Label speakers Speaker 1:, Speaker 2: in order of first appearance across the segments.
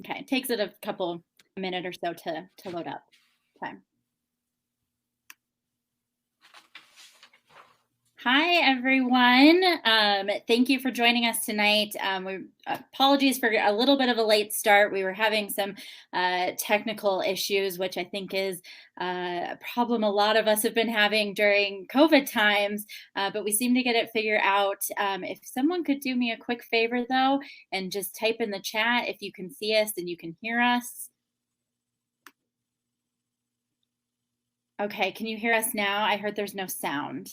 Speaker 1: Okay, it takes it a minute or so to load up. Okay. Hi, everyone. Thank you for joining us tonight. Apologies for a little bit of a late start. We were having some technical issues, which I think is a problem a lot of us have been having during COVID times, but we seem to get it figured out. If someone could do me a quick favor, though, and just type in the chat if you can see us and you can hear us. Okay, can you hear us now? I heard there's no sound.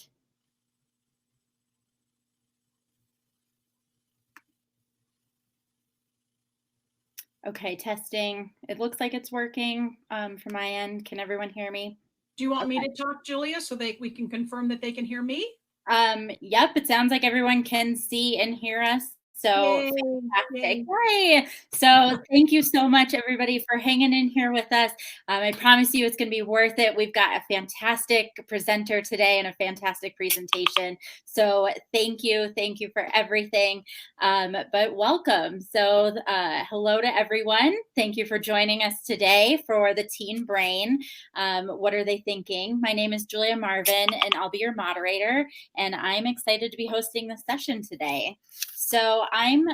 Speaker 1: Okay, testing. It looks like it's working from my end. Can everyone hear me?
Speaker 2: Do you want me to talk, Julia, so we can confirm that they can hear me?
Speaker 1: Yep, it sounds like everyone can see and hear us. So
Speaker 2: Yay,
Speaker 1: fantastic.
Speaker 2: yay.
Speaker 1: Yay. So thank you so much, everybody, for hanging in here with us. I promise you it's going to be worth it. We've got a fantastic presenter today and a fantastic presentation. So thank you. Thank you for everything. But welcome. So hello to everyone. Thank you for joining us today for the Teen Brain. What are they thinking? My name is Julia Marvin, and I'll be your moderator. And I'm excited to be hosting this session today. So I'm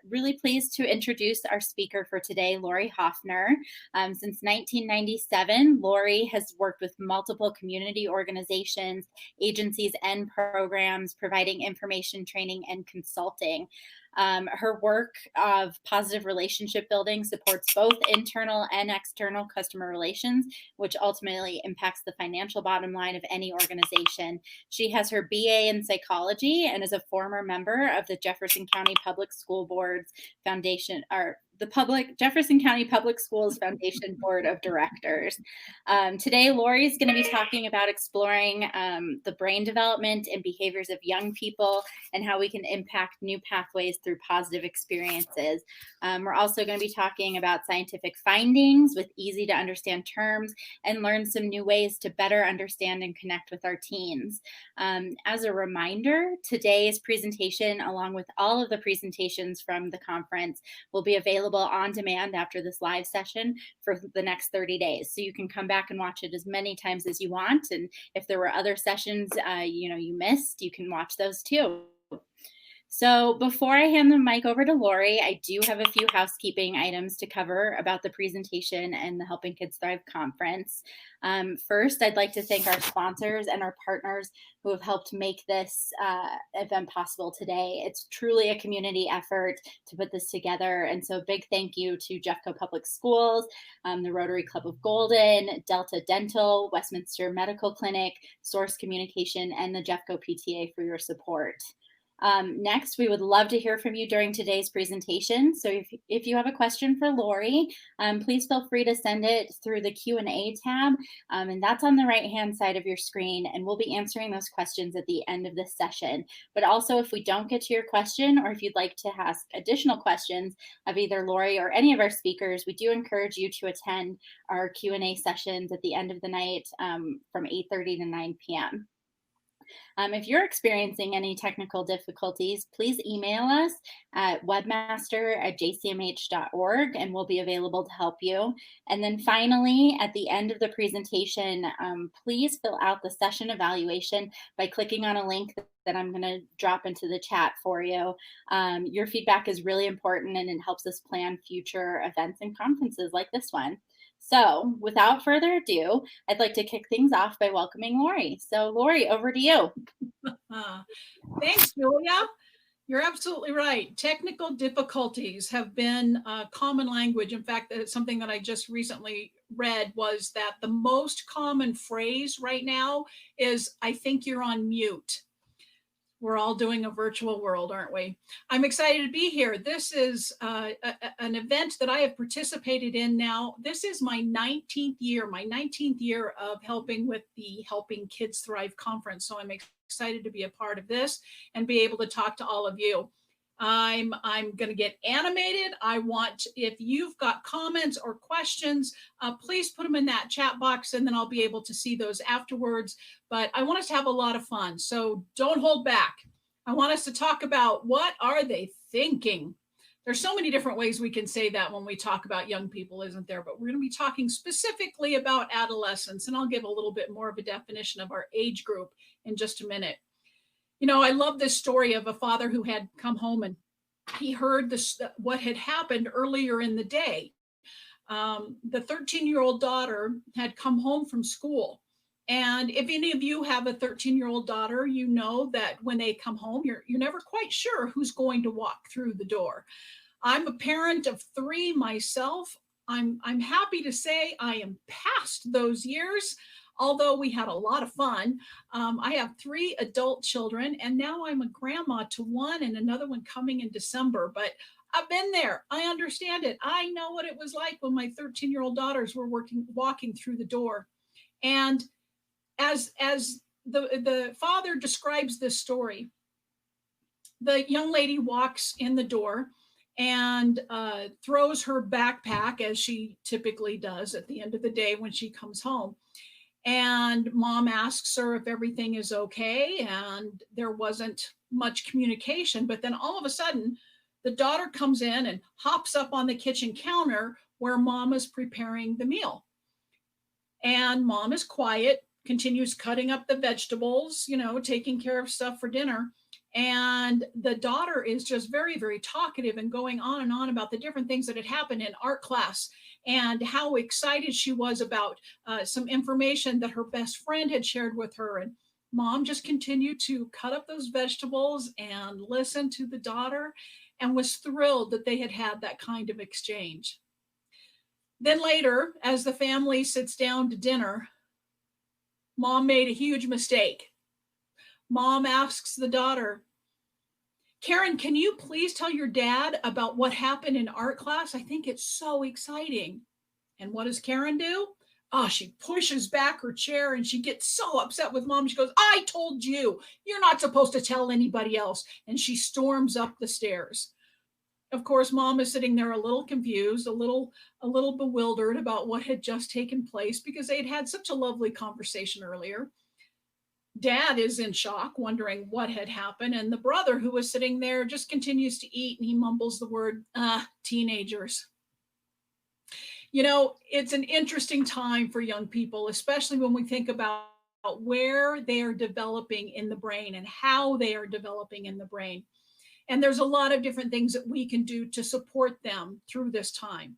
Speaker 1: really pleased to introduce our speaker for today, Lori Hoffner. Since 1997, Lori has worked with multiple community organizations, agencies, and programs providing information, training, and consulting. Her work of positive relationship building supports both internal and external customer relations, which ultimately impacts the financial bottom line of any organization. She has her BA in psychology and is a former member of the Jefferson County Public School Board's Foundation, or the Jefferson County Public Schools Foundation Board of Directors. Today, Lori is going to be talking about exploring the brain development and behaviors of young people and how we can impact new pathways through positive experiences. We're also going to be talking about scientific findings with easy to understand terms and learn some new ways to better understand and connect with our teens. As a reminder, today's presentation, along with all of the presentations from the conference, will be available on demand after this live session for the next 30 days. So you can come back and watch it as many times as you want. And if there were other sessions you missed, you can watch those too. So before I hand the mic over to Lori, I do have a few housekeeping items to cover about the presentation and the Helping Kids Thrive conference. First, I'd like to thank our sponsors and our partners who have helped make this event possible today. It's truly a community effort to put this together. And so a big thank you to Jeffco Public Schools, the Rotary Club of Golden, Delta Dental, Westminster Medical Clinic, Source Communication, and the Jeffco PTA for your support. Next, we would love to hear from you during today's presentation. So if you have a question for Lori, please feel free to send it through the Q&A tab, and that's on the right-hand side of your screen, and we'll be answering those questions at the end of this session. But also, if we don't get to your question, or if you'd like to ask additional questions of either Lori or any of our speakers, we do encourage you to attend our Q&A sessions at the end of the night from 8:30 to 9 p.m. If you're experiencing any technical difficulties, please email us at webmaster@jcmh.org and we'll be available to help you. And then finally, at the end of the presentation, please fill out the session evaluation by clicking on a link that I'm going to drop into the chat for you. Your feedback is really important and it helps us plan future events and conferences like this one. So without further ado, I'd like to kick things off by welcoming Lori. So Lori, over to you.
Speaker 2: Thanks, Julia. You're absolutely right. Technical difficulties have been a common language. In fact, something that I just recently read was that the most common phrase right now is, "I think you're on mute." We're all doing a virtual world, aren't we? I'm excited to be here. This is an event that I have participated in now. This is my 19th year of helping with the Helping Kids Thrive conference. So I'm excited to be a part of this and be able to talk to all of you. I'm going to get animated. If you've got comments or questions, please put them in that chat box and then I'll be able to see those afterwards. But I want us to have a lot of fun. So don't hold back. I want us to talk about what are they thinking? There's so many different ways we can say that when we talk about young people, isn't there? But we're going to be talking specifically about adolescents, and I'll give a little bit more of a definition of our age group in just a minute. I love this story of a father who had come home and he heard this what had happened earlier in the day. The 13-year-old daughter had come home from school. And if any of you have a 13-year-old daughter, you know that when they come home, you're never quite sure who's going to walk through the door. I'm a parent of 3 myself. I'm happy to say I am past those years, although we had a lot of fun. I have 3 adult children, and now I'm a grandma to 1 and another one coming in December. But I've been there. I understand it. I know what it was like when my 13-year-old daughters were walking through the door. And as the father describes this story, the young lady walks in the door and throws her backpack, as she typically does at the end of the day when she comes home. And mom asks her if everything is okay, and there wasn't much communication. But then all of a sudden, the daughter comes in and hops up on the kitchen counter where mom is preparing the meal. And mom is quiet, continues cutting up the vegetables, taking care of stuff for dinner. And the daughter is just very, very talkative and going on and on about the different things that had happened in art class and how excited she was about some information that her best friend had shared with her. And mom just continued to cut up those vegetables and listen to the daughter and was thrilled that they had had that kind of exchange. Then later, as the family sits down to dinner, mom made a huge mistake. Mom asks the daughter, Karen, can you please tell your dad about what happened in art class? I think it's so exciting. And what does Karen do? Oh, she pushes back her chair and she gets so upset with mom. She goes, I told you, you're not supposed to tell anybody else. And she storms up the stairs. Of course, mom is sitting there a little confused, a little bewildered about what had just taken place because they'd had such a lovely conversation earlier. Dad is in shock, wondering what had happened. And the brother who was sitting there just continues to eat and he mumbles the word, teenagers. It's an interesting time for young people, especially when we think about where they are developing in the brain and how they are developing in the brain. And there's a lot of different things that we can do to support them through this time.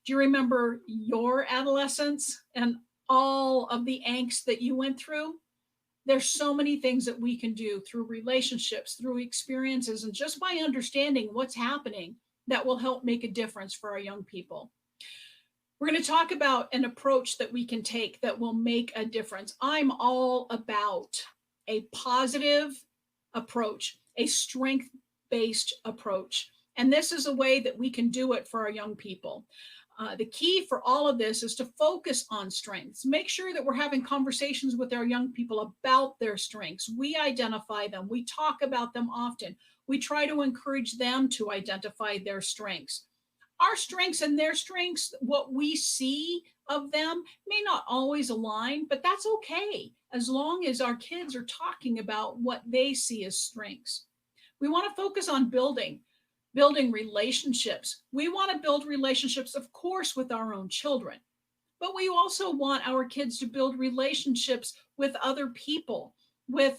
Speaker 2: Do you remember your adolescence and all of the angst that you went through? There's so many things that we can do through relationships, through experiences, and just by understanding what's happening that will help make a difference for our young people. We're going to talk about an approach that we can take that will make a difference. I'm all about a positive approach, a strength-based approach. And this is a way that we can do it for our young people. The key for all of this is to focus on strengths. Make sure that we're having conversations with our young people about their strengths. We identify them. We talk about them often. We try to encourage them to identify their strengths. Our strengths and their strengths, what we see of them may not always align, but that's okay as long as our kids are talking about what they see as strengths. We want to focus on building relationships. We want to build relationships, of course, with our own children, but we also want our kids to build relationships with other people, with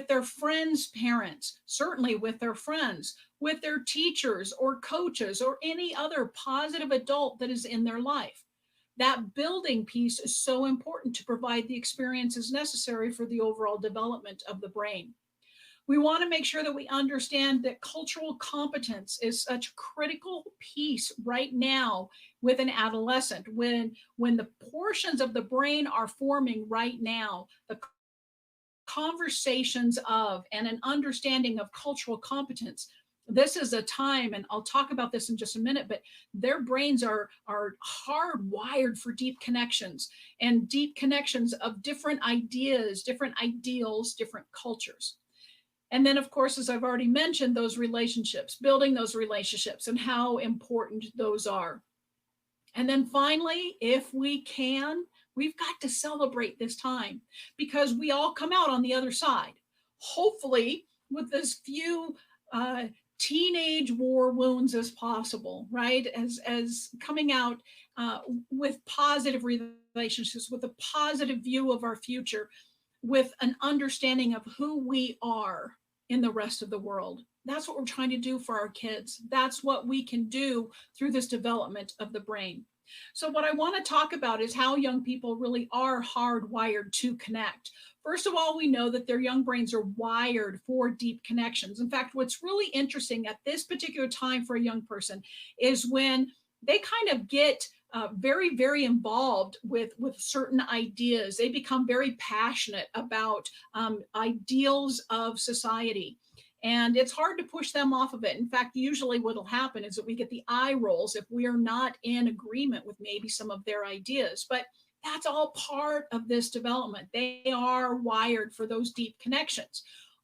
Speaker 2: their friends' parents, certainly with their friends, with their teachers or coaches or any other positive adult that is in their life. That building piece is so important to provide the experiences necessary for the overall development of the brain. We want to make sure that we understand that cultural competence is such a critical piece right now with an adolescent. When the portions of the brain are forming right now, the conversations of and an understanding of cultural competence, this is a time, and I'll talk about this in just a minute, but their brains are hardwired for deep connections and deep connections of different ideas, different ideals, different cultures. And then, of course, as I've already mentioned, those relationships, building those relationships and how important those are. And then finally, if we can, we've got to celebrate this time because we all come out on the other side, hopefully with as few teenage war wounds as possible, right? As coming out with positive relationships, with a positive view of our future, with an understanding of who we are in the rest of the world. That's what we're trying to do for our kids. That's what we can do through this development of the brain. So, what I want to talk about is how young people really are hardwired to connect. First of all, we know that their young brains are wired for deep connections. In fact, what's really interesting at this particular time for a young person is when they kind of get very, very involved with certain ideas. They become very passionate about ideals of society. And it's hard to push them off of it. In fact, usually what will happen is that we get the eye rolls if we are not in agreement with maybe some of their ideas. But that's all part of this development. They are wired for those deep connections.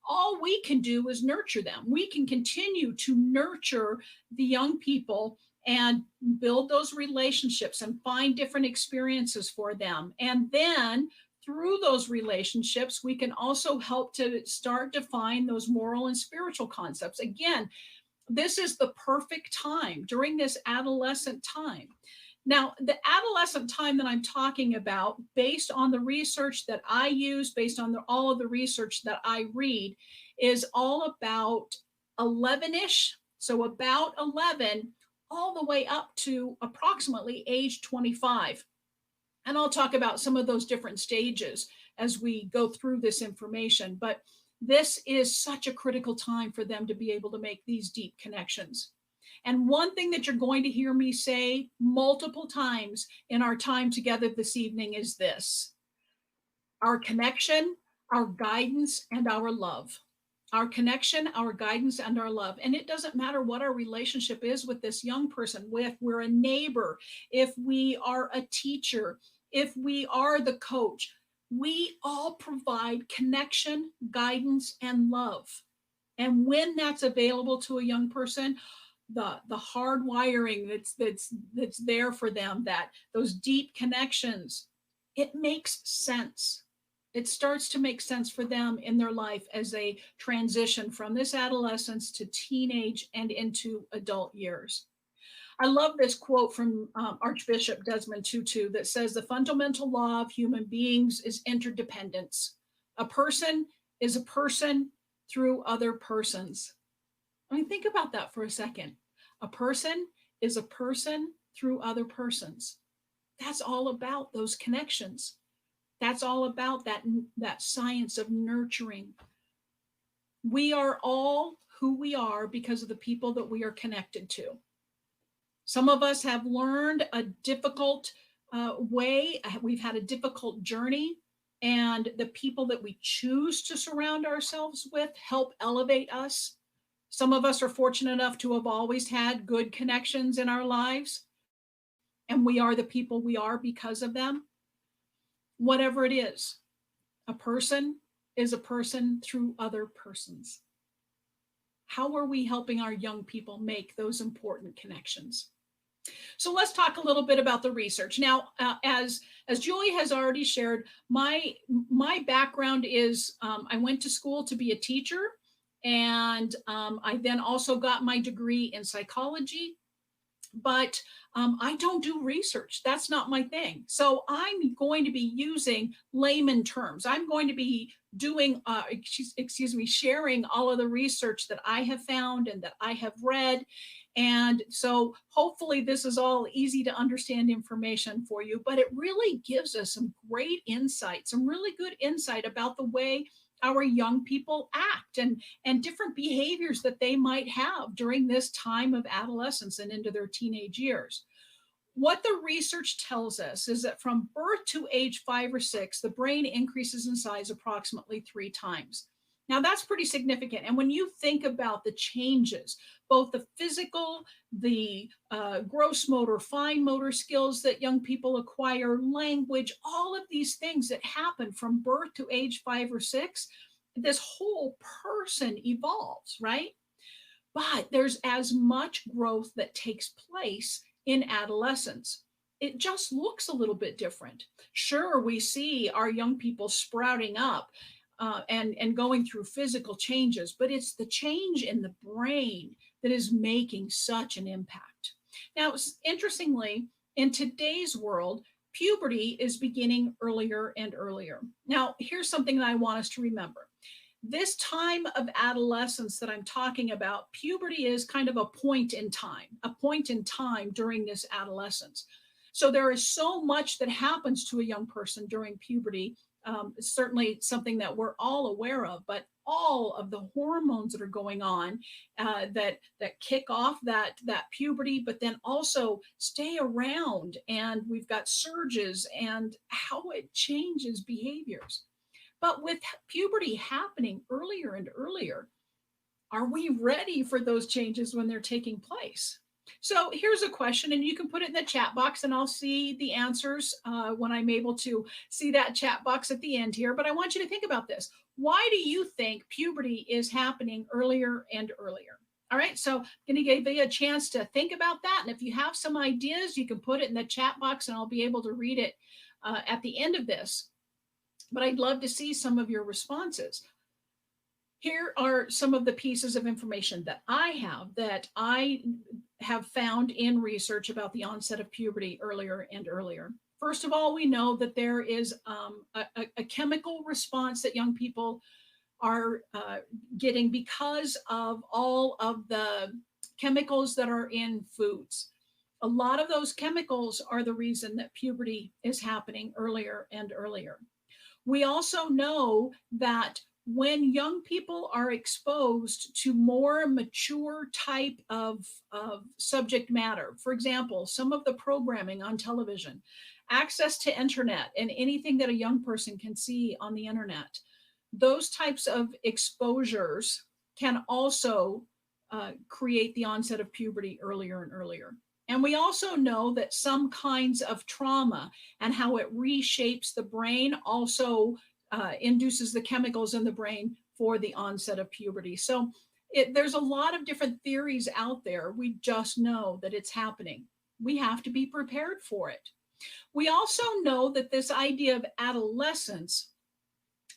Speaker 2: All we can do is nurture them. We can continue to nurture the young people and build those relationships and find different experiences for them. And then through those relationships, we can also help to start define those moral and spiritual concepts. Again, this is the perfect time during this adolescent time. Now, the adolescent time that I'm talking about, based on the research that I use, based on all of the research that I read, is all about 11-ish. So about 11 all the way up to approximately age 25. And I'll talk about some of those different stages as we go through this information. But this is such a critical time for them to be able to make these deep connections. And one thing that you're going to hear me say multiple times in our time together this evening is this: our connection, our guidance, and our love. Our connection, our guidance, and our love. And it doesn't matter what our relationship is with this young person, if we're a neighbor, if we are a teacher, if we are the coach, we all provide connection, guidance, and love. And when that's available to a young person, the hard wiring that's there for them, that those deep connections, it makes sense. It starts to make sense for them in their life as they transition from this adolescence to teenage and into adult years. I love this quote from Archbishop Desmond Tutu that says, "The fundamental law of human beings is interdependence. A person is a person through other persons." I mean, think about that for a second. A person is a person through other persons. That's all about those connections. That's all about that science of nurturing. We are all who we are because of the people that we are connected to. Some of us have learned a difficult way. We've had a difficult journey, and the people that we choose to surround ourselves with help elevate us. Some of us are fortunate enough to have always had good connections in our lives, and we are the people we are because of them. Whatever it is, a person is a person through other persons. How are we helping our young people make those important connections? So let's talk a little bit about the research. Now, as Julie has already shared, my background is I went to school to be a teacher, and I then also got my degree in psychology. But I don't do research. That's not my thing. So I'm going to be using layman terms. I'm going to be doing, sharing all of the research that I have found and that I have read. And so hopefully this is all easy to understand information for you, but it really gives us some great insight, some really good insight about the way our young people act and different behaviors that they might have during this time of adolescence and into their teenage years. What the research tells us is that from birth to age 5 or 6, the brain increases in size approximately 3 times. Now that's pretty significant. And when you think about the changes, both the physical, the gross motor, fine motor skills that young people acquire, language, all of these things that happen from birth to age 5 or 6, this whole person evolves, right? But there's as much growth that takes place in adolescence. It just looks a little bit different. Sure, we see our young people sprouting up and going through physical changes, but it's the change in the brain that is making such an impact. Now, interestingly, in today's world, puberty is beginning earlier and earlier. Now, here's something that I want us to remember. This time of adolescence that I'm talking about, puberty is kind of a point in time during this adolescence. So there is so much that happens to a young person during puberty. It's certainly something that we're all aware of, but all of the hormones that are going on that kick off that puberty, but then also stay around, and we've got surges and how it changes behaviors. But with puberty happening earlier and earlier, are we ready for those changes when they're taking place? So here's a question, and you can put it in the chat box, and I'll see the answers when I'm able to see that chat box at the end here. But I want you to think about this. Why do you think puberty is happening earlier and earlier? All right, so I'm going to give you a chance to think about that. And if you have some ideas, you can put it in the chat box, and I'll be able to read it at the end of this. But I'd love to see some of your responses. Here are some of the pieces of information that I have found in research about the onset of puberty earlier and earlier. First of all, we know that there is a chemical response that young people are getting because of all of the chemicals that are in foods. A lot of those chemicals are the reason that puberty is happening earlier and earlier. We also know that when young people are exposed to more mature type of subject matter, for example, some of the programming on television, access to internet, and anything that a young person can see on the internet, those types of exposures can also create the onset of puberty earlier and earlier. And we also know that some kinds of trauma and how it reshapes the brain also induces the chemicals in the brain for the onset of puberty. So there's a lot of different theories out there. We just know that it's happening. We have to be prepared for it. We also know that this idea of adolescence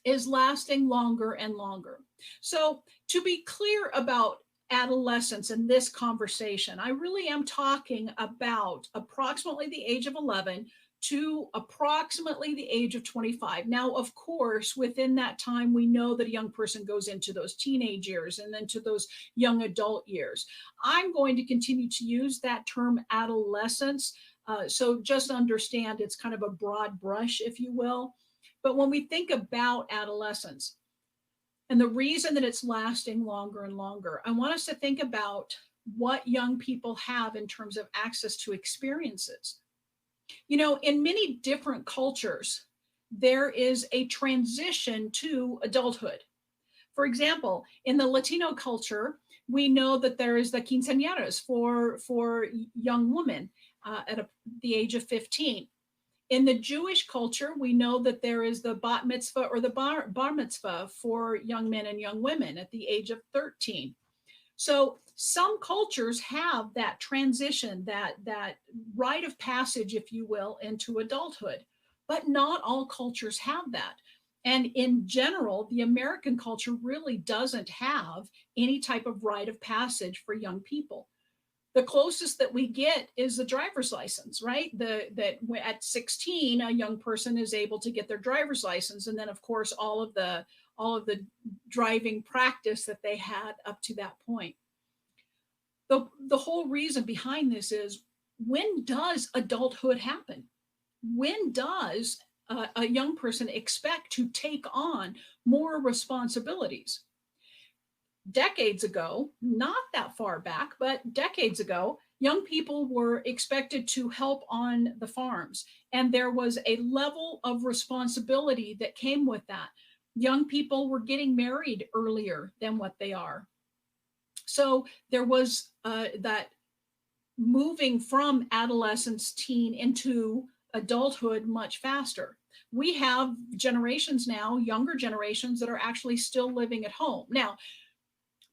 Speaker 2: is lasting longer and longer. So to be clear about adolescence in this conversation, I really am talking about approximately the age of 11 to approximately the age of 25. Now, of course, within that time, we know that a young person goes into those teenage years and then to those young adult years. I'm going to continue to use that term adolescence. So just understand it's kind of a broad brush, if you will. But when we think about adolescence, and the reason that it's lasting longer and longer, I want us to think about what young people have in terms of access to experiences. You know, in many different cultures, there is a transition to adulthood. For example, in the Latino culture, we know that there is the quinceañeras for young women at the age of 15. In the Jewish culture, we know that there is the bat mitzvah or the bar mitzvah for young men and young women at the age of 13. So some cultures have that transition, that rite of passage, if you will, into adulthood, but not all cultures have that. And in general, the American culture really doesn't have any type of rite of passage for young people. The closest that we get is the driver's license, right? That at 16, a young person is able to get their driver's license, and then of course all of the driving practice that they had up to that point. The whole reason behind this is, when does adulthood happen? When does a young person expect to take on more responsibilities? Decades ago, not that far back, but decades ago, young people were expected to help on the farms, and there was a level of responsibility that came with that. Young people were getting married earlier than what they are. So there was that moving from adolescence, teen into adulthood much faster. We have generations now, younger generations, that are actually still living at home. Now,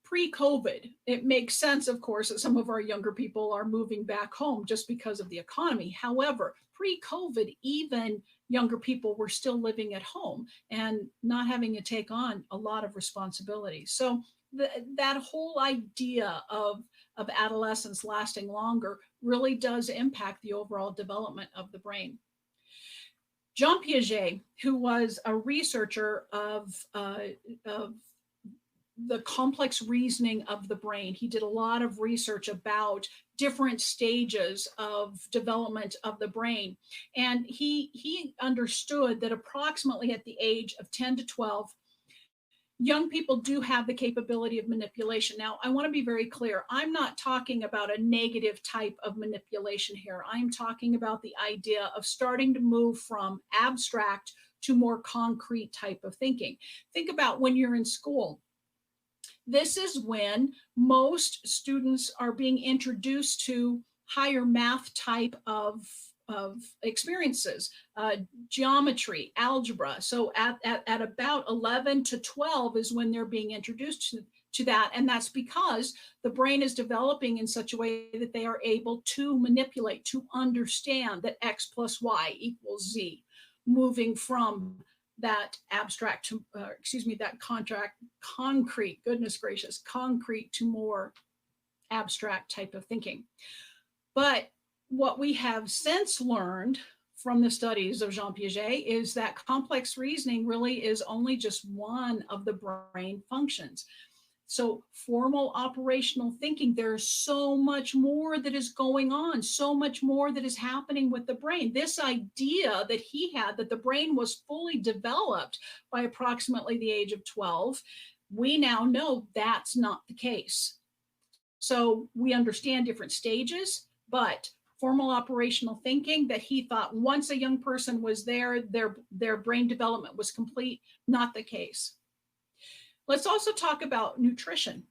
Speaker 2: pre-COVID, it makes sense, of course, that some of our younger people are moving back home just because of the economy. However, pre-COVID, even younger people were still living at home and not having to take on a lot of responsibility. So that whole idea of of adolescence lasting longer really does impact the overall development of the brain. Jean Piaget, who was a researcher of the complex reasoning of the brain. He did a lot of research about different stages of development of the brain. And he understood that approximately at the age of 10 to 12, young people do have the capability of manipulation. Now, I want to be very clear. I'm not talking about a negative type of manipulation here. I'm talking about the idea of starting to move from abstract to more concrete type of thinking. Think about when you're in school. This is when most students are being introduced to higher math type of experiences, geometry, algebra. So at about 11 to 12 is when they're being introduced to that. And that's because the brain is developing in such a way that they are able to manipulate, to understand that X plus Y equals Z, moving from that abstract to, that concrete, goodness gracious, concrete to more abstract type of thinking. But what we have since learned from the studies of Jean Piaget is that complex reasoning really is only just one of the brain functions. So formal operational thinking, there's so much more that is going on, so much more that is happening with the brain. This idea that he had that the brain was fully developed by approximately the age of 12, we now know that's not the case. So we understand different stages, but formal operational thinking that he thought once a young person was there, their brain development was complete, not the case. Let's also talk about nutrition.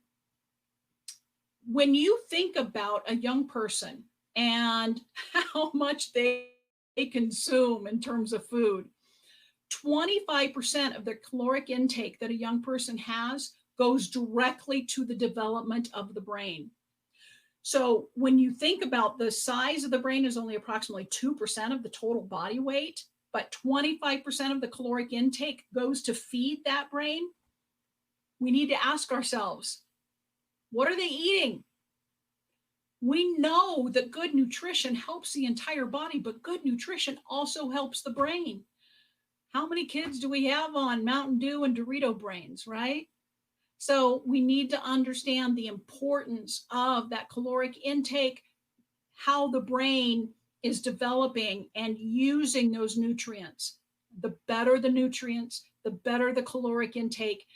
Speaker 2: When you think about a young person and how much they consume in terms of food, 25% of the caloric intake that a young person has goes directly to the development of the brain. So when you think about the size of the brain is only approximately 2% of the total body weight, but 25% of the caloric intake goes to feed that brain, we need to ask ourselves, what are they eating? We know that good nutrition helps the entire body, but good nutrition also helps the brain. How many kids do we have on Mountain Dew and Dorito brains, right? So we need to understand the importance of that caloric intake, how the brain is developing and using those nutrients. The better the nutrients, the better the caloric intake,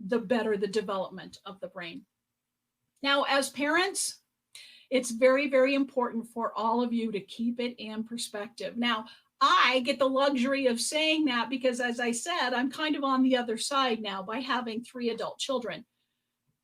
Speaker 2: the better the development of the brain. Now, as parents, it's very, very important for all of you to keep it in perspective. Now, I get the luxury of saying that because, as I said, I'm kind of on the other side now by having 3 adult children.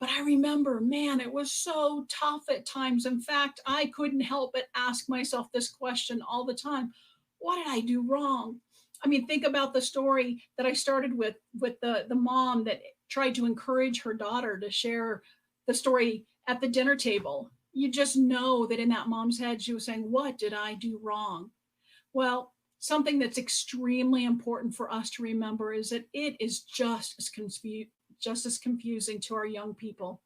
Speaker 2: But I remember, man, it was so tough at times. In fact, I couldn't help but ask myself this question all the time. What did I do wrong? I mean, think about the story that I started with the mom that tried to encourage her daughter to share the story at the dinner table. You just know that in that mom's head, she was saying, what did I do wrong? Well, something that's extremely important for us to remember is that it is just as confusing to our young people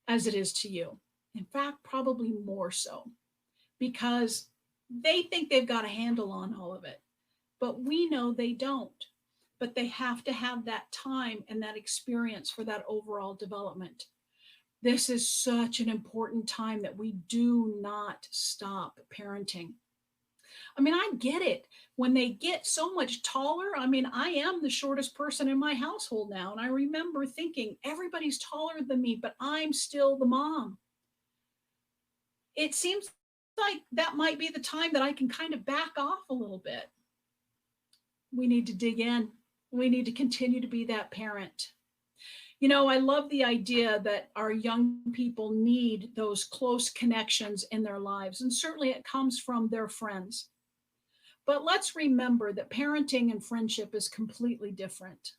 Speaker 2: as it is to you. In fact, probably more so, because they think they've got a handle on all of it. But we know they don't. But they have to have that time and that experience for that overall development. This is such an important time that we do not stop parenting. I mean, I get it. When they get so much taller, I mean, I am the shortest person in my household now. And I remember thinking, everybody's taller than me, but I'm still the mom. It seems like that might be the time that I can kind of back off a little bit. We need to dig in. We need to continue to be that parent. You know, I love the idea that our young people need those close connections in their lives. And certainly it comes from their friends. But let's remember that parenting and friendship is completely different.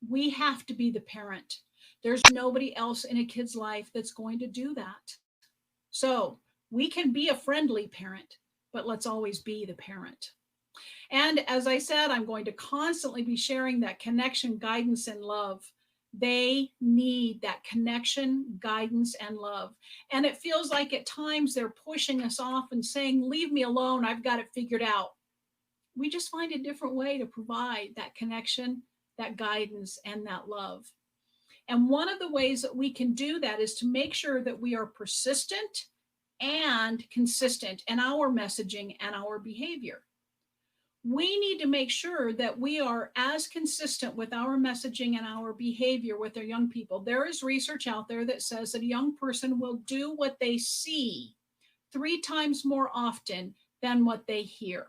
Speaker 2: We have to be the parent. There's nobody else in a kid's life that's going to do that. So we can be a friendly parent, but let's always be the parent. And as I said, I'm going to constantly be sharing that connection, guidance, and love They need that connection, guidance, and love. And it feels like at times they're pushing us off and saying, leave me alone, I've got it figured out. We just find a different way to provide that connection, that guidance, and that love. And one of the ways that we can do that is to make sure that we are persistent and consistent in our messaging and our behavior. We need to make sure that we are as consistent with our messaging and our behavior with our young people. There is research out there that says that a young person will do what they see 3 times more often than what they hear.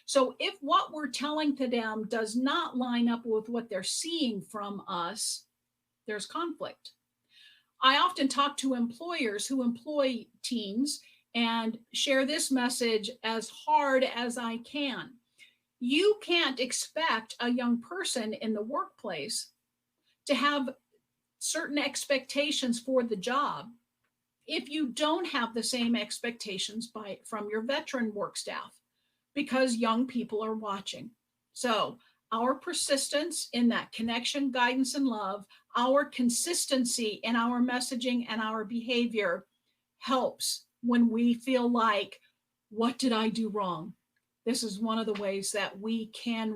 Speaker 2: So if what we're telling to them does not line up with what they're seeing from us, there's conflict. I often talk to employers who employ teens and share this message as hard as I can. You can't expect a young person in the workplace to have certain expectations for the job if you don't have the same expectations from your veteran work staff, because young people are watching. So our persistence in that connection, guidance, and love, our consistency in our messaging and our behavior helps when we feel like, what did I do wrong? This is one of the ways that we can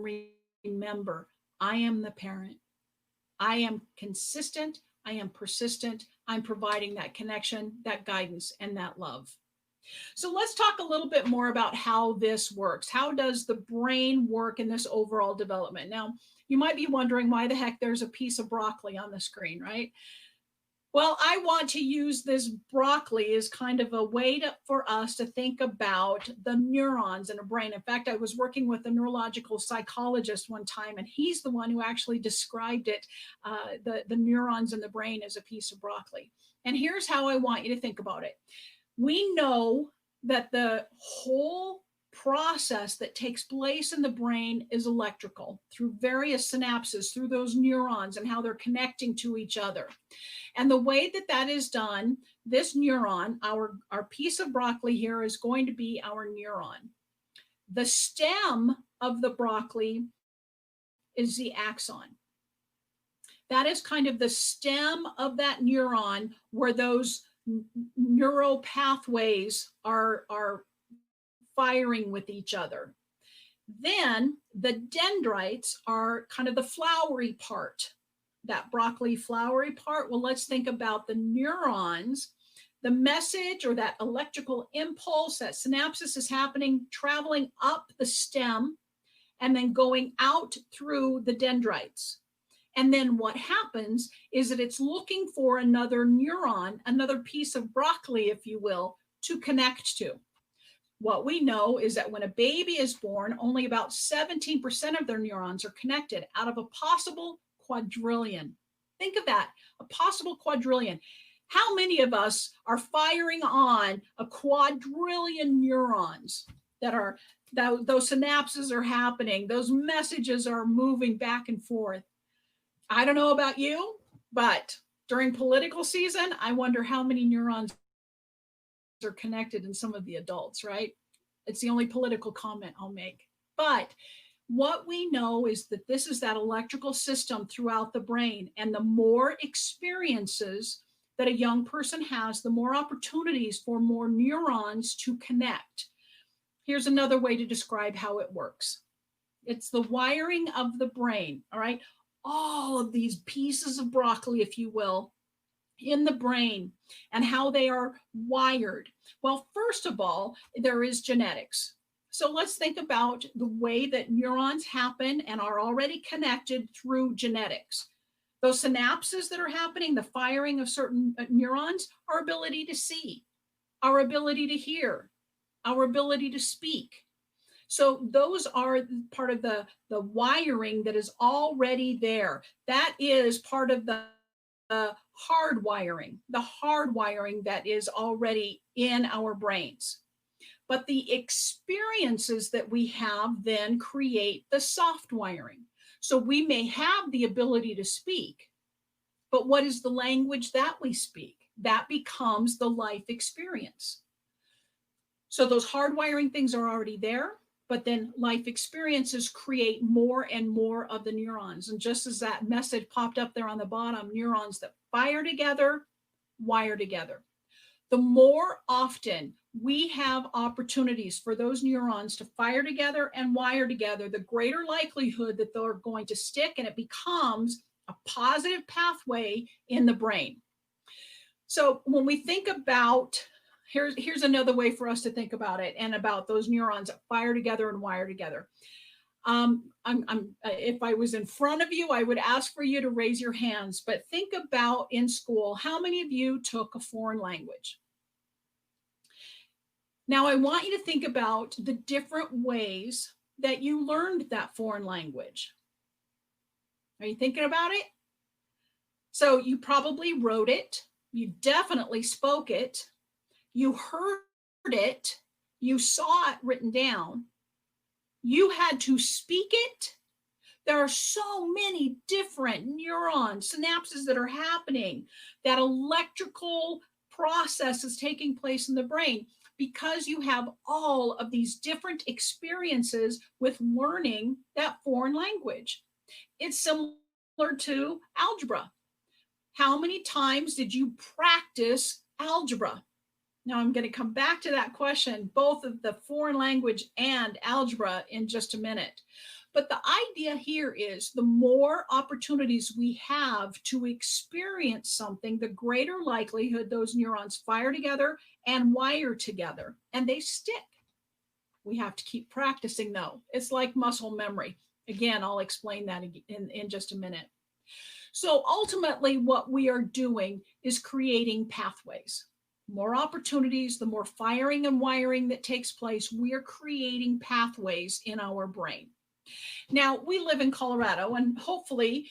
Speaker 2: remember, I am the parent. I am consistent. I am persistent. I'm providing that connection, that guidance, and that love. So let's talk a little bit more about how this works. How does the brain work in this overall development? Now, you might be wondering why the heck there's a piece of broccoli on the screen, right? Well, I want to use this broccoli as kind of a way for us to think about the neurons in a brain. In fact, I was working with a neurological psychologist one time, and he's the one who actually described it, the neurons in the brain, as a piece of broccoli. And here's how I want you to think about it. We know that the whole process that takes place in the brain is electrical through various synapses, through those neurons and how they're connecting to each other. And the way that that is done, this neuron, our piece of broccoli here, is going to be our neuron. The stem of the broccoli is the axon. That is kind of the stem of that neuron where those neural pathways are firing with each other. Then the dendrites are kind of the flowery part, that broccoli flowery part. Well, let's think about the neurons. The message or that electrical impulse, that synapsis is happening, traveling up the stem and then going out through the dendrites. And then what happens is that it's looking for another neuron, another piece of broccoli, if you will, to connect to. What we know is that when a baby is born, only about 17% of their neurons are connected out of a possible quadrillion. Think of that, a possible quadrillion. How many of us are firing on a quadrillion neurons those synapses are happening, those messages are moving back and forth? I don't know about you, but during political season, I wonder how many neurons are connected in some of the adults, right? It's the only political comment I'll make. But what we know is that this is that electrical system throughout the brain. And the more experiences that a young person has, the more opportunities for more neurons to connect. Here's another way to describe how it works. It's the wiring of the brain, all right? All of these pieces of broccoli, if you will, in the brain and how they are wired. Well, first of all, there is genetics. So let's think about the way that neurons happen and are already connected through genetics. Those synapses that are happening, the firing of certain neurons, our ability to see, our ability to hear, our ability to speak. So those are part of the wiring that is already there. That is part of the hardwiring that is already in our brains. But the experiences that we have then create the soft wiring. So we may have the ability to speak, but what is the language that we speak? That becomes the life experience. So those hardwiring things are already there. but then life experiences create more and more of the neurons. And just as that message popped up there on the bottom, neurons that fire together, wire together. The more often we have opportunities for those neurons to fire together and wire together, the greater likelihood that they're going to stick and it becomes a positive pathway in the brain. So when we think about, here's another way for us to think about it and about those neurons that fire together and wire together. If I was in front of you, I would ask for you to raise your hands, but think about in school, how many of you took a foreign language? Now I want you to think about the different ways that you learned that foreign language. Are you thinking about it? So you probably wrote it, you definitely spoke it, you heard it, you saw it written down, you had to speak it. There are so many different neurons, synapses that are happening, that electrical process is taking place in the brain because you have all of these different experiences with learning that foreign language. It's similar to algebra. How many times did you practice algebra? Now I'm going to come back to that question, both of the foreign language and algebra in just a minute. But the idea here is the more opportunities we have to experience something, the greater likelihood those neurons fire together and wire together, and they stick. We have to keep practicing though. It's like muscle memory. Again, I'll explain that in just a minute. So ultimately what we are doing is creating pathways. More opportunities, the more firing and wiring that takes place, we are creating pathways in our brain. Now, we live in Colorado, and hopefully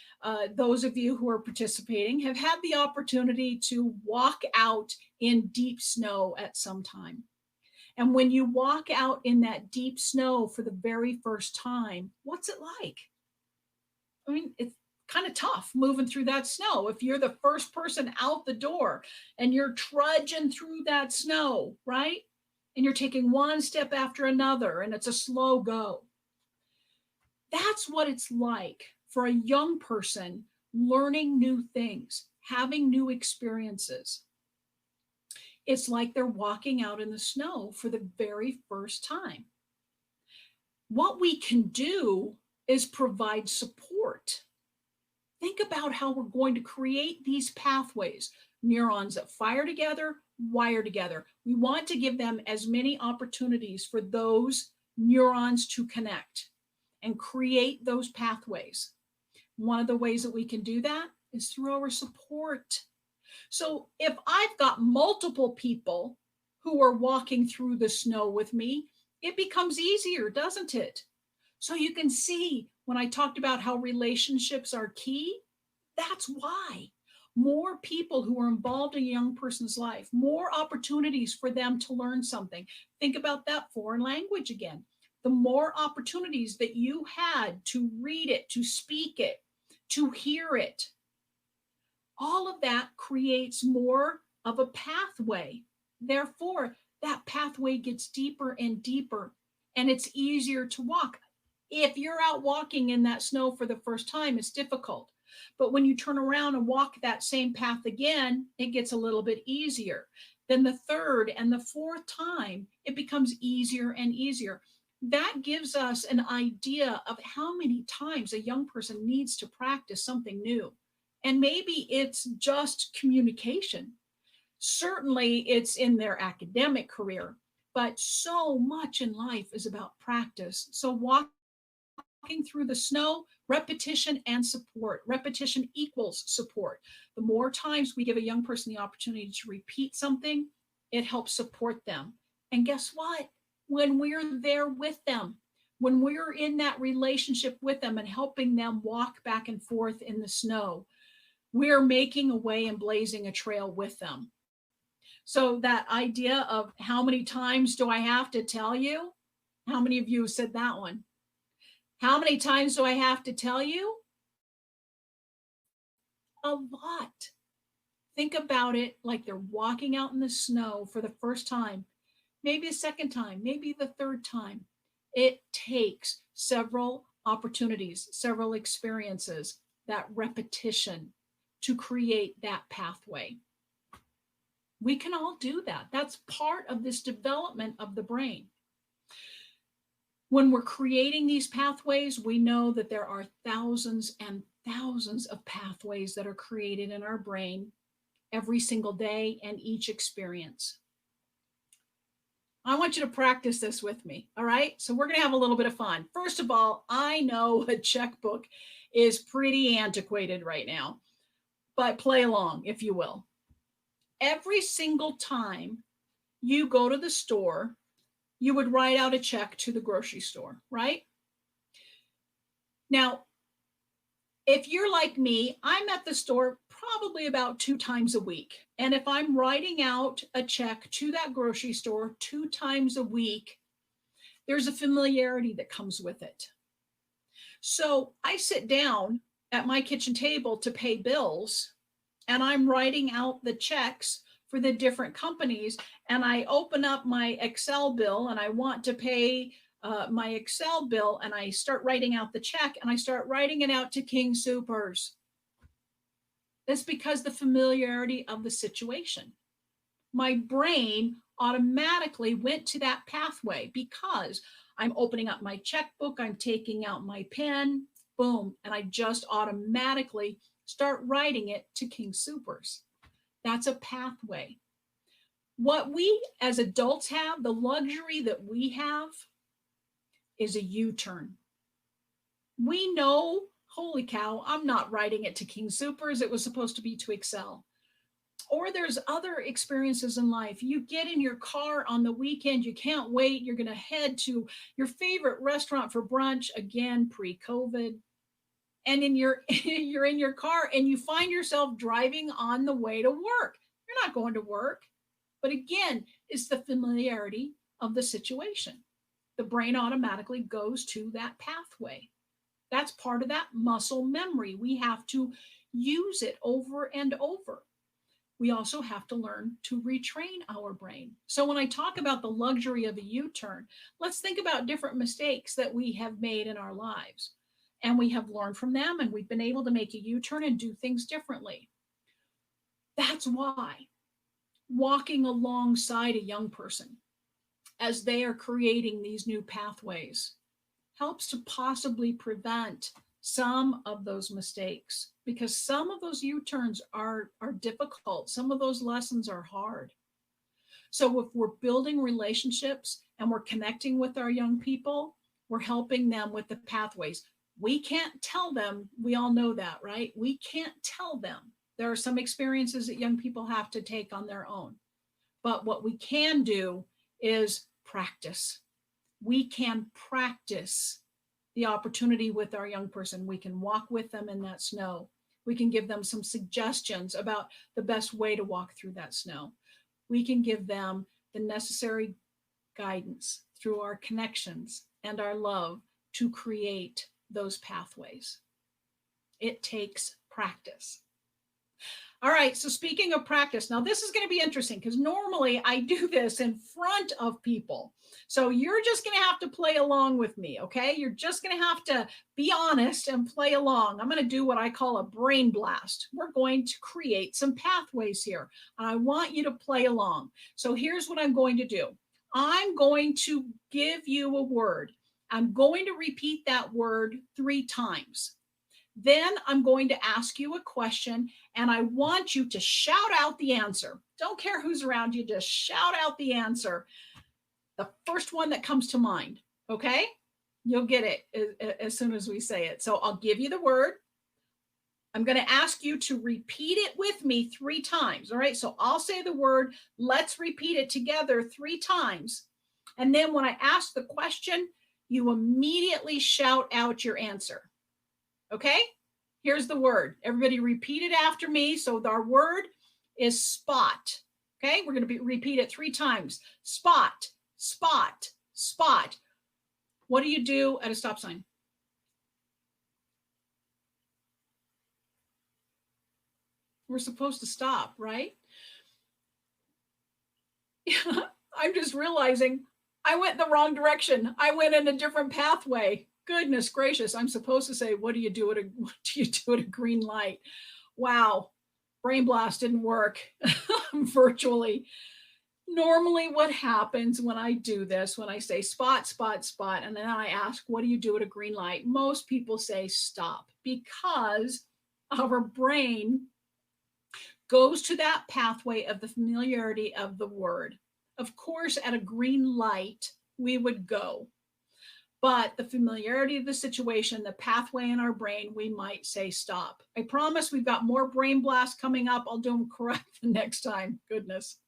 Speaker 2: those of you who are participating have had the opportunity to walk out in deep snow at some time. And when you walk out in that deep snow for the very first time, what's it like? I mean, it's kind of tough moving through that snow. If you're the first person out the door and you're trudging through that snow, right? And you're taking one step after another and it's a slow go. That's what it's like for a young person learning new things, having new experiences. It's like they're walking out in the snow for the very first time. What we can do is provide support. Think about how we're going to create these pathways, neurons that fire together, wire together. We want to give them as many opportunities for those neurons to connect and create those pathways. One of the ways that we can do that is through our support. So if I've got multiple people who are walking through the snow with me, it becomes easier, doesn't it? So you can see when I talked about how relationships are key, that's why. More people who are involved in a young person's life, more opportunities for them to learn something. Think about that foreign language again. The more opportunities that you had to read it, to speak it, to hear it, all of that creates more of a pathway. Therefore, that pathway gets deeper and deeper, and it's easier to walk. If you're out walking in that snow for the first time, it's difficult. But when you turn around and walk that same path again, it gets a little bit easier. Then the third and the fourth time, it becomes easier and easier. That gives us an idea of how many times a young person needs to practice something new. And maybe it's just communication. Certainly it's in their academic career, but so much in life is about practice. So walking through the snow, repetition and support. Repetition equals support. The more times we give a young person the opportunity to repeat something, it helps support them. And guess what? When we're there with them, when we're in that relationship with them and helping them walk back and forth in the snow, we're making a way and blazing a trail with them. So that idea of how many times do I have to tell you? How many of you said that one? How many times do I have to tell you? A lot. Think about it like they're walking out in the snow for the first time, maybe a second time, maybe the third time. It takes several opportunities, several experiences, that repetition to create that pathway. We can all do that. That's part of this development of the brain. When we're creating these pathways, we know that there are thousands and thousands of pathways that are created in our brain every single day and each experience. I want you to practice this with me. All right. So we're going to have a little bit of fun. First of all, I know a checkbook is pretty antiquated right now, but play along, if you will. Every single time you go to the store, you would write out a check to the grocery store, right? Now, if you're like me, I'm at the store probably about 2 times a week. And if I'm writing out a check to that grocery store 2 times a week, there's a familiarity that comes with it. So I sit down at my kitchen table to pay bills, and I'm writing out the checks for the different companies. And I open up my Excel bill and I want to pay my Excel bill, and I start writing out the check, and I start writing it out to King Soopers. That's because the familiarity of the situation. My brain automatically went to that pathway because I'm opening up my checkbook, I'm taking out my pen, boom, and I just automatically start writing it to King Soopers. That's a pathway. What we as adults have, the luxury that we have, is a U-turn. We know, holy cow, I'm not writing it to King Soopers. It was supposed to be to Excel. Or there's other experiences in life. You get in your car on the weekend, you can't wait. You're going to head to your favorite restaurant for brunch, again, pre-COVID. And you're in your car and you find yourself driving on the way to work. You're not going to work. But again, it's the familiarity of the situation. The brain automatically goes to that pathway. That's part of that muscle memory. We have to use it over and over. We also have to learn to retrain our brain. So when I talk about the luxury of a U-turn, let's think about different mistakes that we have made in our lives. And we have learned from them, and we've been able to make a U-turn and do things differently. That's why walking alongside a young person as they are creating these new pathways helps to possibly prevent some of those mistakes, because some of those U-turns are difficult. Some of those lessons are hard. So if we're building relationships and we're connecting with our young people, we're helping them with the pathways. We can't tell them, we all know that, right? We can't tell them. There are some experiences that young people have to take on their own. But what we can do is practice. We can practice the opportunity with our young person. We can walk with them in that snow. We can give them some suggestions about the best way to walk through that snow. We can give them the necessary guidance through our connections and our love to create those pathways. It takes practice. All right, so speaking of practice, now this is going to be interesting because normally I do this in front of people. So you're just going to have to play along with me, okay? You're just going to have to be honest and play along. I'm going to do what I call a brain blast. We're going to create some pathways here, and I want you to play along. So here's what I'm going to do. I'm going to give you a word. I'm going to repeat that word 3 times. Then I'm going to ask you a question, and I want you to shout out the answer. Don't care who's around you, just shout out the answer. The first one that comes to mind, okay? You'll get it as soon as we say it. So I'll give you the word. I'm going to ask you to repeat it with me 3 times, all right? So I'll say the word. Let's repeat it together 3 times. And then when I ask the question, you immediately shout out your answer. Okay, here's the word. Everybody repeat it after me. So our word is spot. Okay, we're going to repeat it 3 times. Spot, spot, spot. What do you do at a stop sign? We're supposed to stop, right? I'm just realizing I went the wrong direction. I went in a different pathway. Goodness gracious. I'm supposed to say, what do you do at a what do you do at a green light? Wow. Brain blast didn't work virtually. Normally, what happens when I do this, when I say spot, spot, spot, and then I ask, what do you do at a green light? Most people say stop because our brain goes to that pathway of the familiarity of the word. Of course, at a green light, we would go, but the familiarity of the situation, the pathway in our brain, we might say stop. I promise we've got more brain blasts coming up. I'll do them correct the next time. Goodness.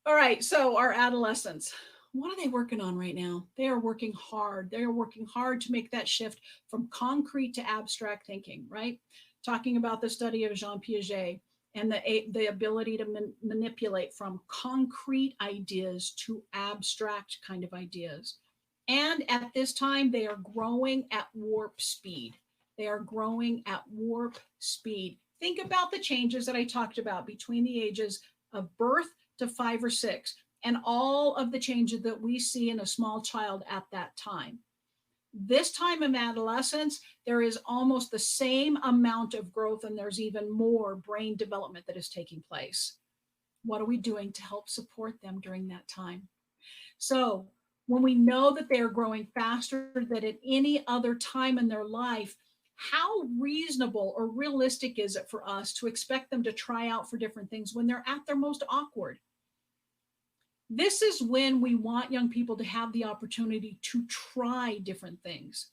Speaker 2: All right, so our adolescents, what are they working on right now? They are working hard. They are working hard to make that shift from concrete to abstract thinking, right? Talking about the study of Jean Piaget and the ability to manipulate from concrete ideas to abstract kind of ideas. And at this time, they are growing at warp speed. They are growing at warp speed. Think about the changes that I talked about between the ages of birth to 5 or 6, and all of the changes that we see in a small child at that time. This time of adolescence, there is almost the same amount of growth, and there's even more brain development that is taking place. What are we doing to help support them during that time? So, when we know that they are growing faster than at any other time in their life, how reasonable or realistic is it for us to expect them to try out for different things when they're at their most awkward? This is when we want young people to have the opportunity to try different things.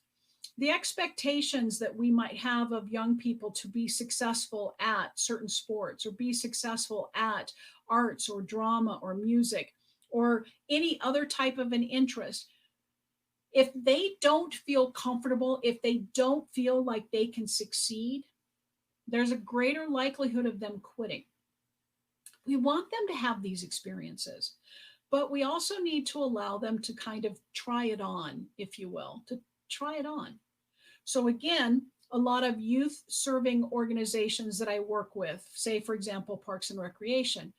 Speaker 2: The expectations that we might have of young people to be successful at certain sports or be successful at arts or drama or music or any other type of an interest, if they don't feel comfortable, if they don't feel like they can succeed, there's a greater likelihood of them quitting. We want them to have these experiences, but we also need to allow them to kind of try it on, if you will, to try it on. So again, a lot of youth serving organizations that I work with, say, for example, Parks and Recreation,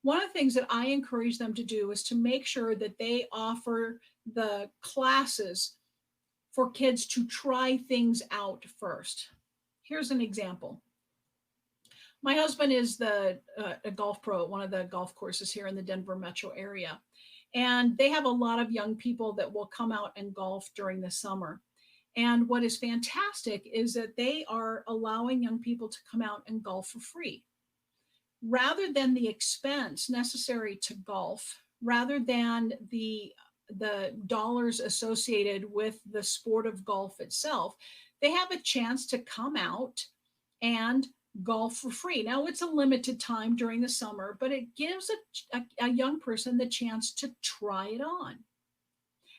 Speaker 2: one of the things that I encourage them to do is to make sure that they offer the classes for kids to try things out first. Here's an example. My husband is a golf pro at one of the golf courses here in the Denver metro area. And they have a lot of young people that will come out and golf during the summer. And what is fantastic is that they are allowing young people to come out and golf for free. Rather than the expense necessary to golf, rather than the dollars associated with the sport of golf itself, they have a chance to come out and golf for free. Now, it's a limited time during the summer, but it gives a young person the chance to try it on.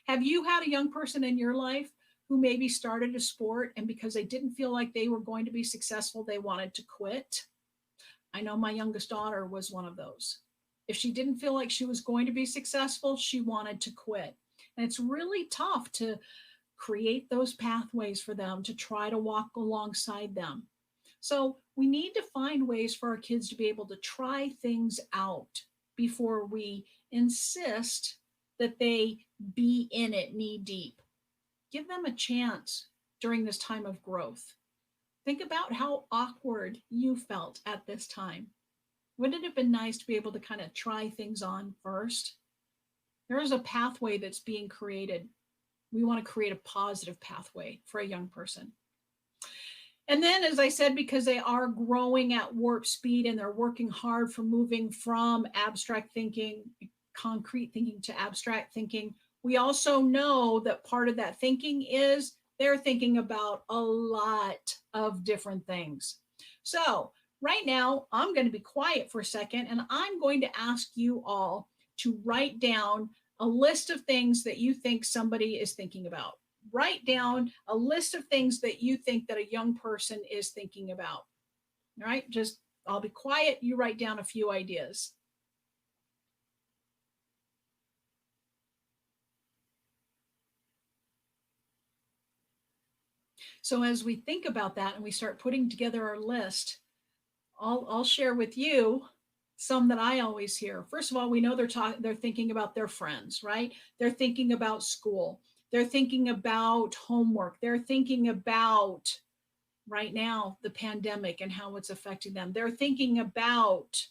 Speaker 2: Have you had a young person in your life who maybe started a sport and because they didn't feel like they were going to be successful, they wanted to quit? I know my youngest daughter was one of those. If she didn't feel like she was going to be successful, she wanted to quit. And it's really tough to create those pathways for them to try to walk alongside them. So we need to find ways for our kids to be able to try things out before we insist that they be in it knee deep. Give them a chance during this time of growth. Think about how awkward you felt at this time. Wouldn't it have been nice to be able to kind of try things on first? There is a pathway that's being created. We want to create a positive pathway for a young person. And then, as I said, because they are growing at warp speed and they're working hard for moving from abstract thinking, concrete thinking to abstract thinking, we also know that part of that thinking is they're thinking about a lot of different things. So right now, I'm going to be quiet for a second, and I'm going to ask you all to write down a list of things that you think somebody is thinking about. Write down a list of things that you think that a young person is thinking about. All right, just I'll be quiet. You write down a few ideas. So as we think about that and we start putting together our list, I'll share with you some that I always hear. First of all, we know they're thinking about their friends, right? They're thinking about school. They're thinking about homework. They're thinking about right now the pandemic and how it's affecting them. They're thinking about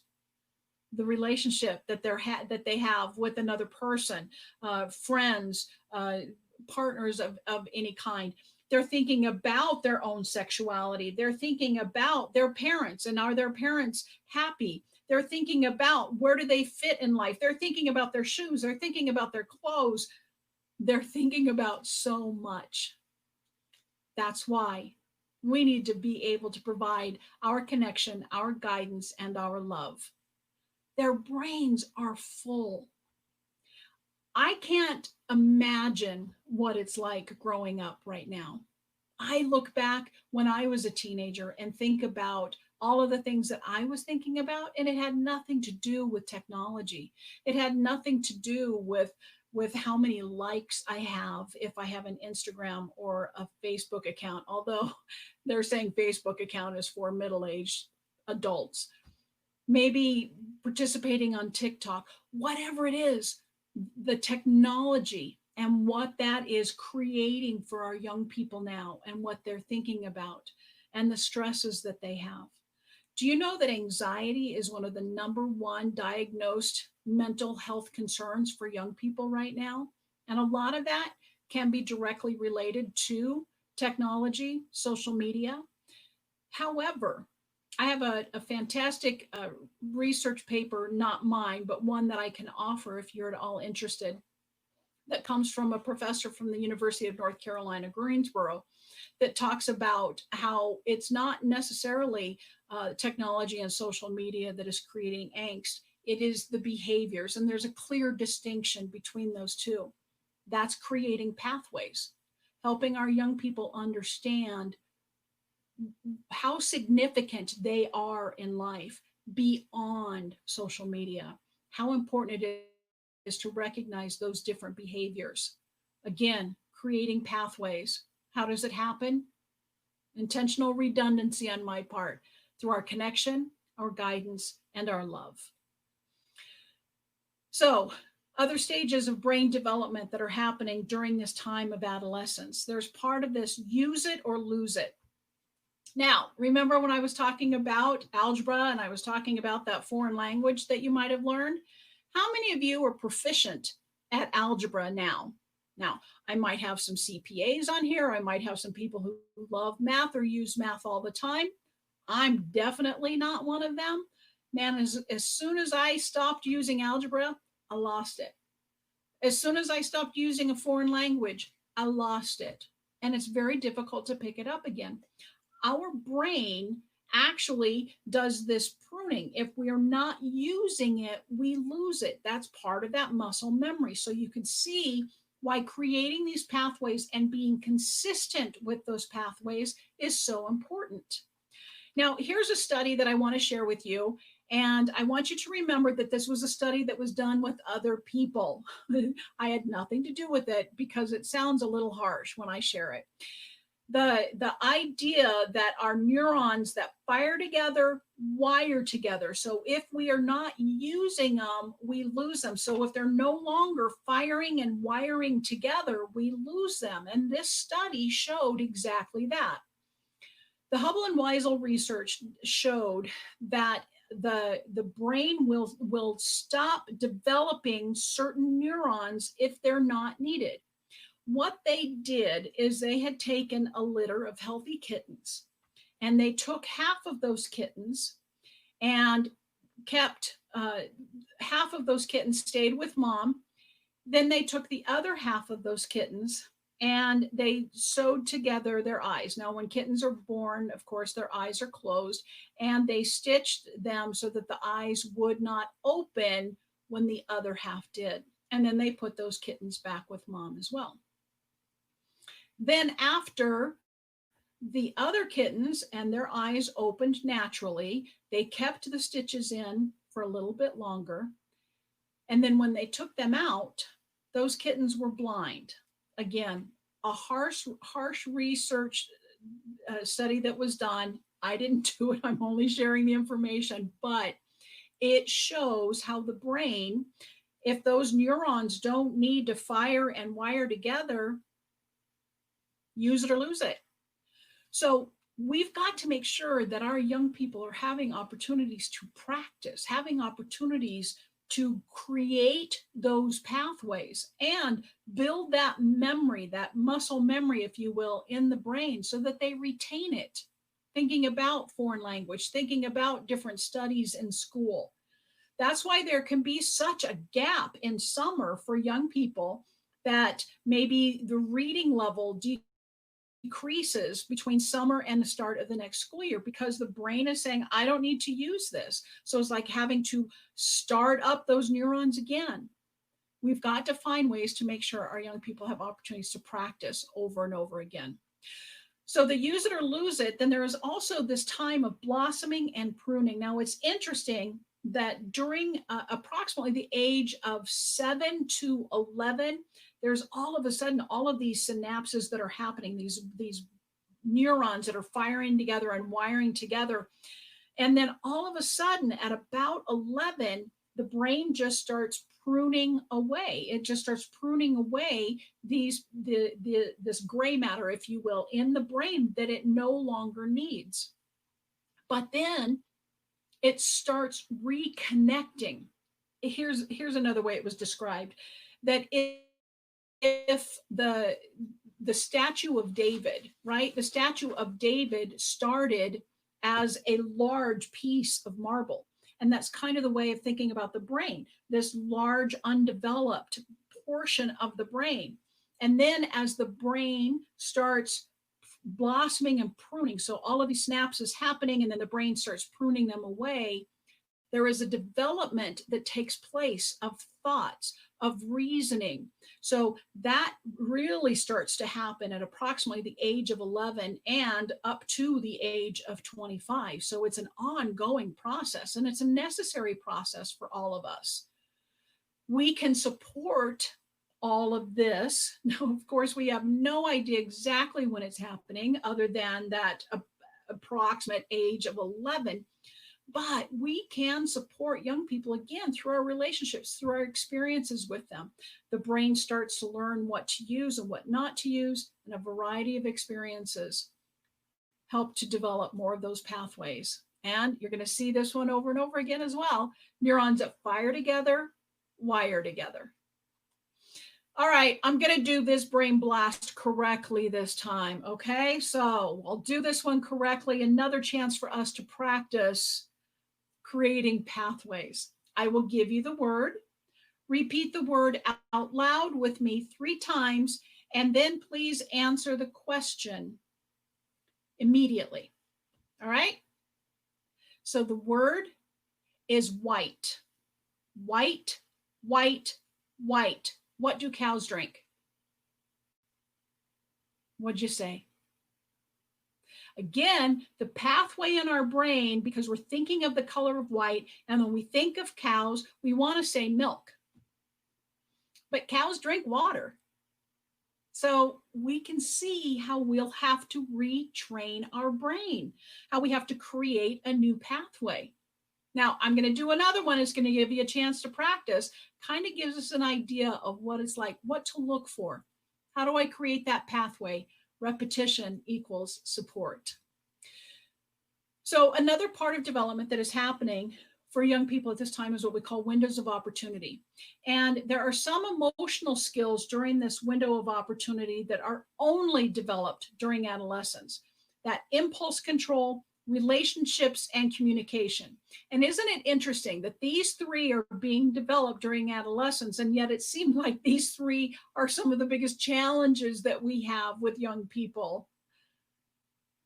Speaker 2: the relationship that that they have with another person, friends, partners of any kind. They're thinking about their own sexuality. They're thinking about their parents and are their parents happy? They're thinking about where do they fit in life. They're thinking about their shoes. They're thinking about their clothes. They're thinking about so much. That's why we need to be able to provide our connection, our guidance, and our love. Their brains are full. I can't imagine what it's like growing up right now. I look back when I was a teenager and think about all of the things that I was thinking about, and it had nothing to do with technology. It had nothing to do with how many likes I have if I have an Instagram or a Facebook account, although they're saying Facebook account is for middle-aged adults. Maybe participating on TikTok, whatever it is, the technology and what that is creating for our young people now and what they're thinking about and the stresses that they have. Do you know that anxiety is one of the number one diagnosed mental health concerns for young people right now? And a lot of that can be directly related to technology, social media. However, I have a fantastic research paper, not mine, but one that I can offer if you're at all interested, that comes from a professor from the University of North Carolina, Greensboro, that talks about how it's not necessarily technology and social media that is creating angst. It is the behaviors, and there's a clear distinction between those two. That's creating pathways, helping our young people understand how significant they are in life beyond social media, how important it is to recognize those different behaviors. Again, creating pathways. How does it happen? Intentional redundancy on my part through our connection, our guidance, and our love. So, other stages of brain development that are happening during this time of adolescence. There's part of this use it or lose it. Now, remember when I was talking about algebra and I was talking about that foreign language that you might have learned? How many of you are proficient at algebra now? Now, I might have some CPAs on here. I might have some people who love math or use math all the time. I'm definitely not one of them. Man, as soon as I stopped using algebra, I lost it. As soon as I stopped using a foreign language, I lost it. And it's very difficult to pick it up again. Our brain actually does this pruning. If we are not using it, we lose it. That's part of that muscle memory. So you can see why creating these pathways and being consistent with those pathways is so important. Now, here's a study that I want to share with you. And I want you to remember that this was a study that was done with other people. I had nothing to do with it because it sounds a little harsh when I share it. The idea that our neurons that fire together wire together. So if we are not using them, we lose them. So if they're no longer firing and wiring together, we lose them. And this study showed exactly that. The Hubble and Wiesel research showed that the brain will stop developing certain neurons if they're not needed. What they did is they had taken a litter of healthy kittens and they took half of those kittens and kept half of those kittens stayed with mom. Then they took the other half of those kittens and they sewed together their eyes. Now, when kittens are born, of course, their eyes are closed, and they stitched them so that the eyes would not open when the other half did. And then they put those kittens back with mom as well. Then after the other kittens and their eyes opened naturally, they kept the stitches in for a little bit longer. And then when they took them out, those kittens were blind. Again, a harsh research study that was done. I didn't do it. I'm only sharing the information, but it shows how the brain, if those neurons don't need to fire and wire together, use it or lose it. So we've got to make sure that our young people are having opportunities to practice, having opportunities to create those pathways and build that memory, that muscle memory, if you will, in the brain so that they retain it. Thinking about foreign language, thinking about different studies in school. That's why there can be such a gap in summer for young people that maybe the reading level decreases between summer and the start of the next school year because the brain is saying, I don't need to use this. So it's like having to start up those neurons again. We've got to find ways to make sure our young people have opportunities to practice over and over again. So the use it or lose it, then there is also this time of blossoming and pruning. Now it's interesting that during approximately the age of 7 to 11, there's all of a sudden all of these synapses that are happening, these neurons that are firing together and wiring together. And then all of a sudden at about 11, the brain just starts pruning away. It just starts pruning away this gray matter, if you will, in the brain that it no longer needs. But then it starts reconnecting. Here's another way it was described, that if the statue of David, right? The statue of David started as a large piece of marble. And that's kind of the way of thinking about the brain, this large undeveloped portion of the brain. And then as the brain starts blossoming and pruning, so all of these synapses happening, and then the brain starts pruning them away, there is a development that takes place of thoughts, of reasoning. So that really starts to happen at approximately the age of 11 and up to the age of 25. So it's an ongoing process, and it's a necessary process for all of us. We can support all of this. Now, of course, we have no idea exactly when it's happening other than that approximate age of 11. But we can support young people again through our relationships, through our experiences with them. The brain starts to learn what to use and what not to use, and a variety of experiences help to develop more of those pathways. And you're going to see this one over and over again as well. Neurons that fire together, wire together. All right, I'm going to do this brain blast correctly this time. Okay, so I'll do this one correctly. Another chance for us to practice creating pathways. I will give you the word. Repeat the word out loud with me 3 times, and then please answer the question immediately. All right? So the word is white. White, white, white. What do cows drink? What'd you say? Again, the pathway in our brain, because we're thinking of the color of white, and when we think of cows, we want to say milk. But cows drink water. So we can see how we'll have to retrain our brain, how we have to create a new pathway. Now, I'm going to do another one. It's going to give you a chance to practice. Kind of gives us an idea of what it's like, what to look for. How do I create that pathway? Repetition equals support. So another part of development that is happening for young people at this time is what we call windows of opportunity. And there are some emotional skills during this window of opportunity that are only developed during adolescence. That impulse control, relationships, and communication. And isn't it interesting that these 3 are being developed during adolescence, and yet it seemed like these 3 are some of the biggest challenges that we have with young people.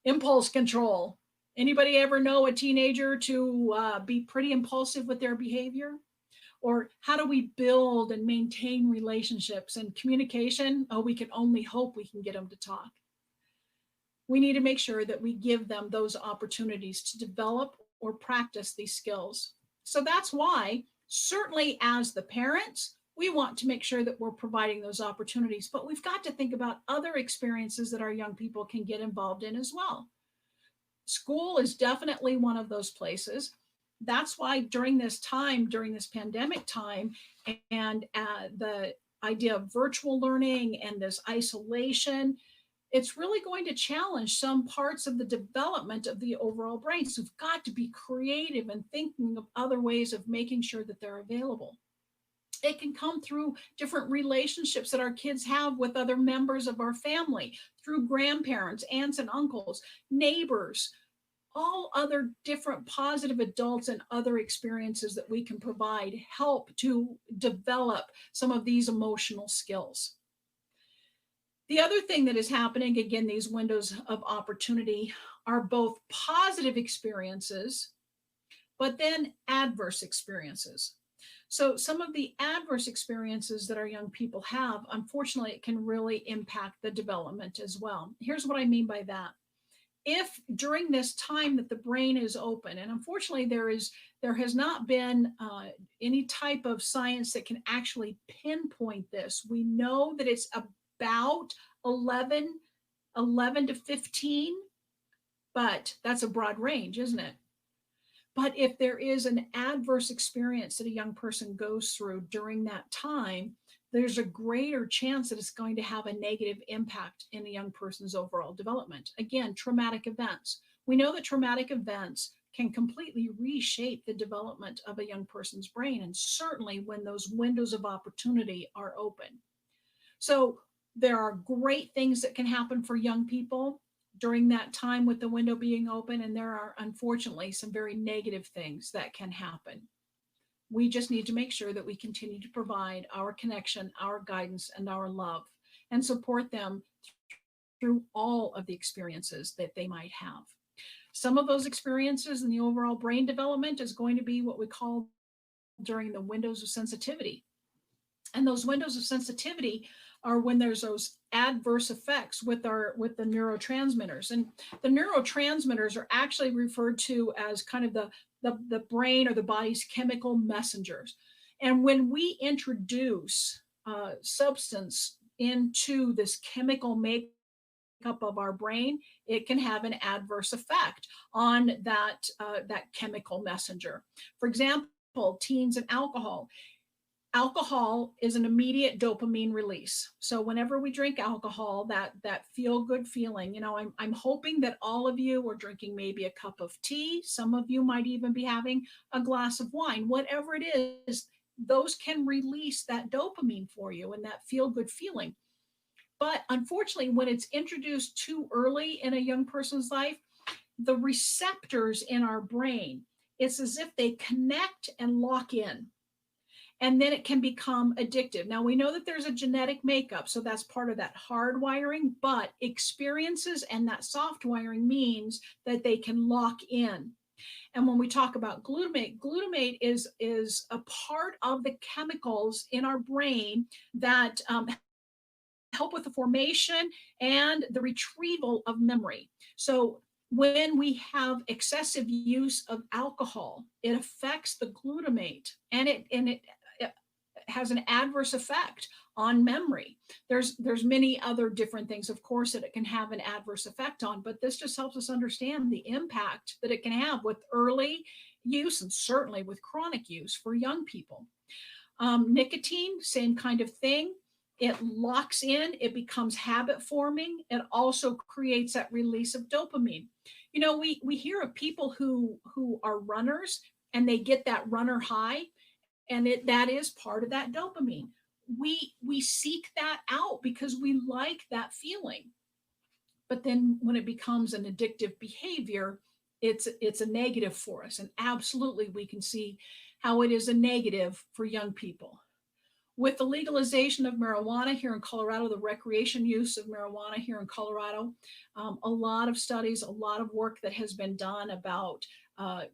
Speaker 2: Impulse control. Anybody ever know a teenager to be pretty impulsive with their behavior? Or how do we build and maintain relationships? And communication? Oh, we can only hope we can get them to talk. We need to make sure that we give them those opportunities to develop or practice these skills. So that's why, certainly as the parents, we want to make sure that we're providing those opportunities, but we've got to think about other experiences that our young people can get involved in as well. School is definitely one of those places. That's why during this time, during this pandemic time, and the idea of virtual learning and this isolation, it's really going to challenge some parts of the development of the overall brain. So we've got to be creative and thinking of other ways of making sure that they're available. It can come through different relationships that our kids have with other members of our family, through grandparents, aunts and uncles, neighbors, all other different positive adults and other experiences that we can provide help to develop some of these emotional skills. The other thing that is happening, again, these windows of opportunity are both positive experiences, but then adverse experiences. So some of the adverse experiences that our young people have, unfortunately, it can really impact the development as well. Here's what I mean by that. If during this time that the brain is open, and unfortunately there has not been any type of science that can actually pinpoint this. We know that it's about 11 to 15, but that's a broad range, isn't it? But if there is an adverse experience that a young person goes through during that time, there's a greater chance that it's going to have a negative impact in a young person's overall development. Again, traumatic events. We know that traumatic events can completely reshape the development of a young person's brain, and certainly when those windows of opportunity are open. So there are great things that can happen for young people during that time with the window being open, and there are unfortunately some very negative things that can happen. We just need to make sure that we continue to provide our connection, our guidance, and our love, and support them through all of the experiences that they might have. Some of those experiences in the overall brain development is going to be what we call during the windows of sensitivity. And those windows of sensitivity are when there's those adverse effects with the neurotransmitters. And the neurotransmitters are actually referred to as kind of the brain or the body's chemical messengers. And when we introduce substance into this chemical makeup of our brain, it can have an adverse effect on that chemical messenger. For example, teens and alcohol. Alcohol is an immediate dopamine release. So whenever we drink alcohol, that feel good feeling, I'm hoping that all of you are drinking maybe a cup of tea. Some of you might even be having a glass of wine. Whatever it is, those can release that dopamine for you and that feel good feeling. But unfortunately, when it's introduced too early in a young person's life, the receptors in our brain, it's as if they connect and lock in. And then it can become addictive. Now, we know that there's a genetic makeup, so that's part of that hard wiring, but experiences and that soft wiring means that they can lock in. And when we talk about glutamate is a part of the chemicals in our brain that help with the formation and the retrieval of memory. So when we have excessive use of alcohol, it affects the glutamate, and it has an adverse effect on memory. There's many other different things, of course, that it can have an adverse effect on, but this just helps us understand the impact that it can have with early use and certainly with chronic use for young people. Nicotine, same kind of thing. It locks in, it becomes habit forming. It also creates that release of dopamine. We hear of people who are runners and they get that runner high, and that is part of that dopamine. We seek that out because we like that feeling. But then when it becomes an addictive behavior, it's a negative for us. And absolutely, we can see how it is a negative for young people. With the legalization of marijuana here in Colorado, the recreation use of marijuana here in Colorado, a lot of studies, a lot of work that has been done about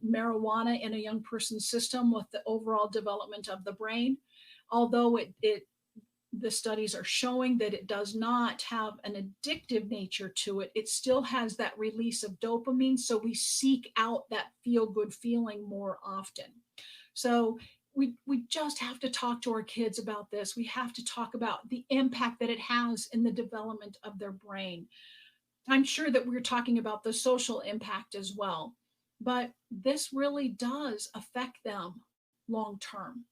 Speaker 2: marijuana in a young person's system with the overall development of the brain. Although the studies are showing that it does not have an addictive nature to it, it still has that release of dopamine. So we seek out that feel-good feeling more often. So we just have to talk to our kids about this. We have to talk about the impact that it has in the development of their brain. I'm sure that we're talking about the social impact as well. but this really does affect them long term.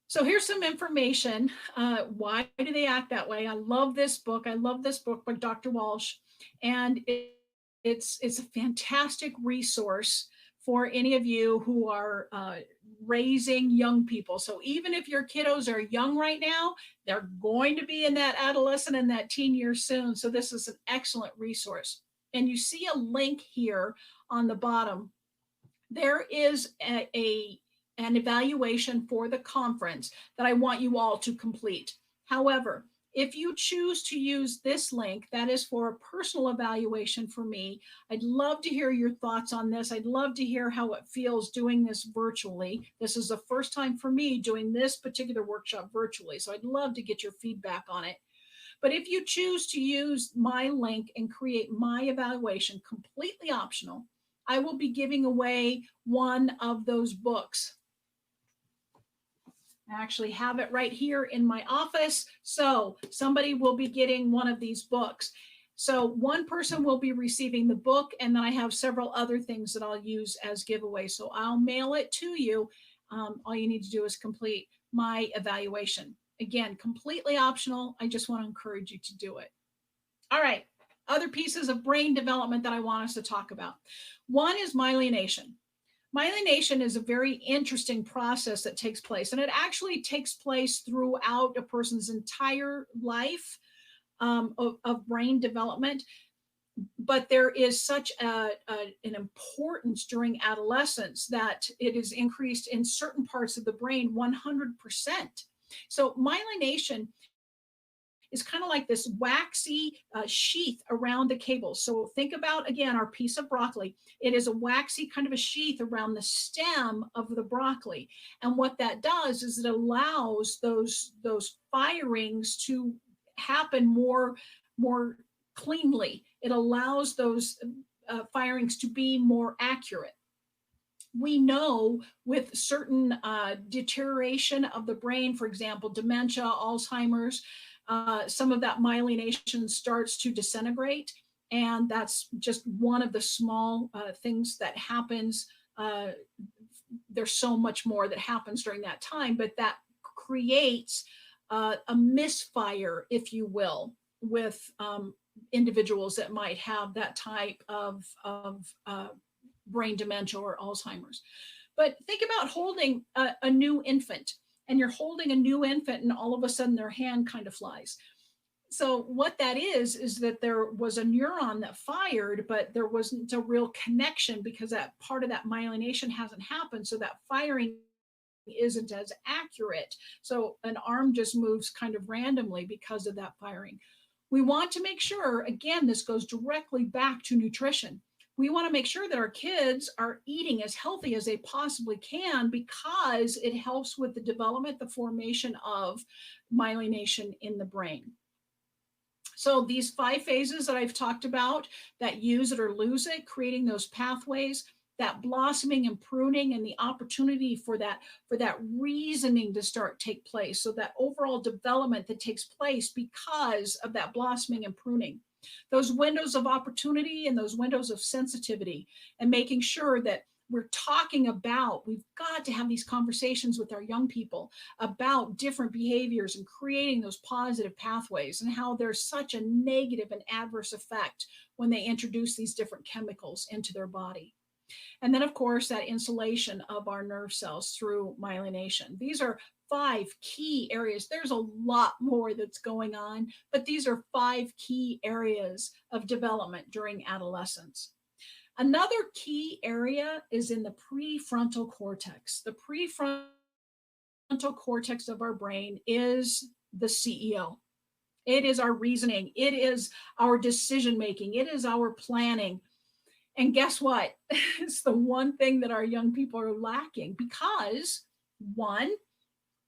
Speaker 2: So here's some information. Why do they act that way? I love this book. I love this book by Dr. Walsh, and it's a fantastic resource for any of you who are raising young people. So even if your kiddos are young right now, they're going to be in that adolescent and that teen year soon. So this is an excellent resource. And you see a link here on the bottom. There is an evaluation for the conference that I want you all to complete. However, if you choose to use this link, that is for a personal evaluation for me. I'd love to hear your thoughts on this. I'd love to hear how it feels doing this virtually. This is the first time for me doing this particular workshop virtually, so I'd love to get your feedback on it. But if you choose to use my link and create my evaluation, completely optional, I will be giving away one of those books. I actually have it right here in my office. So somebody will be getting one of these books. So one person will be receiving the book, and then I have several other things that I'll use as giveaways. So I'll mail it to you. All you need to do is complete my evaluation. Again, completely optional. I just want to encourage you to do it. All right. Other pieces of brain development that I want us to talk about. One is myelination. Myelination is a very interesting process that takes place, and it actually takes place throughout a person's entire life of brain development. But there is such an importance during adolescence that it is increased in certain parts of the brain 100%. So myelination is kind of like this waxy sheath around the cable. So think about, again, our piece of broccoli. It is a waxy kind of a sheath around the stem of the broccoli. And what that does is it allows those firings to happen more cleanly. It allows those firings to be more accurate. We know with certain deterioration of the brain, for example, dementia, Alzheimer's, some of that myelination starts to disintegrate. And that's just one of the small things that happens. There's so much more that happens during that time, but that creates a misfire, if you will, with individuals that might have that type of brain dementia or Alzheimer's. But think about holding a new infant, and you're holding a new infant and all of a sudden their hand kind of flies. So what that is that there was a neuron that fired, but there wasn't a real connection because that part of that myelination hasn't happened. So that firing isn't as accurate. So an arm just moves kind of randomly because of that firing. We want to make sure, again, this goes directly back to nutrition. We want to make sure that our kids are eating as healthy as they possibly can because it helps with the development, the formation of myelination in the brain. So these 5 phases that I've talked about, that use it or lose it, creating those pathways, that blossoming and pruning, and the opportunity for that reasoning to take place. So that overall development that takes place because of that blossoming and pruning. Those windows of opportunity and those windows of sensitivity, and making sure that we're talking about, we've got to have these conversations with our young people about different behaviors and creating those positive pathways, and how there's such a negative and adverse effect when they introduce these different chemicals into their body. And then, of course, that insulation of our nerve cells through myelination. These are 5 key areas. There's a lot more that's going on, but these are 5 key areas of development during adolescence. Another key area is in the prefrontal cortex. The prefrontal cortex of our brain is the CEO. It is our reasoning. It is our decision making. It is our planning. And guess what? It's the one thing that our young people are lacking because, 1,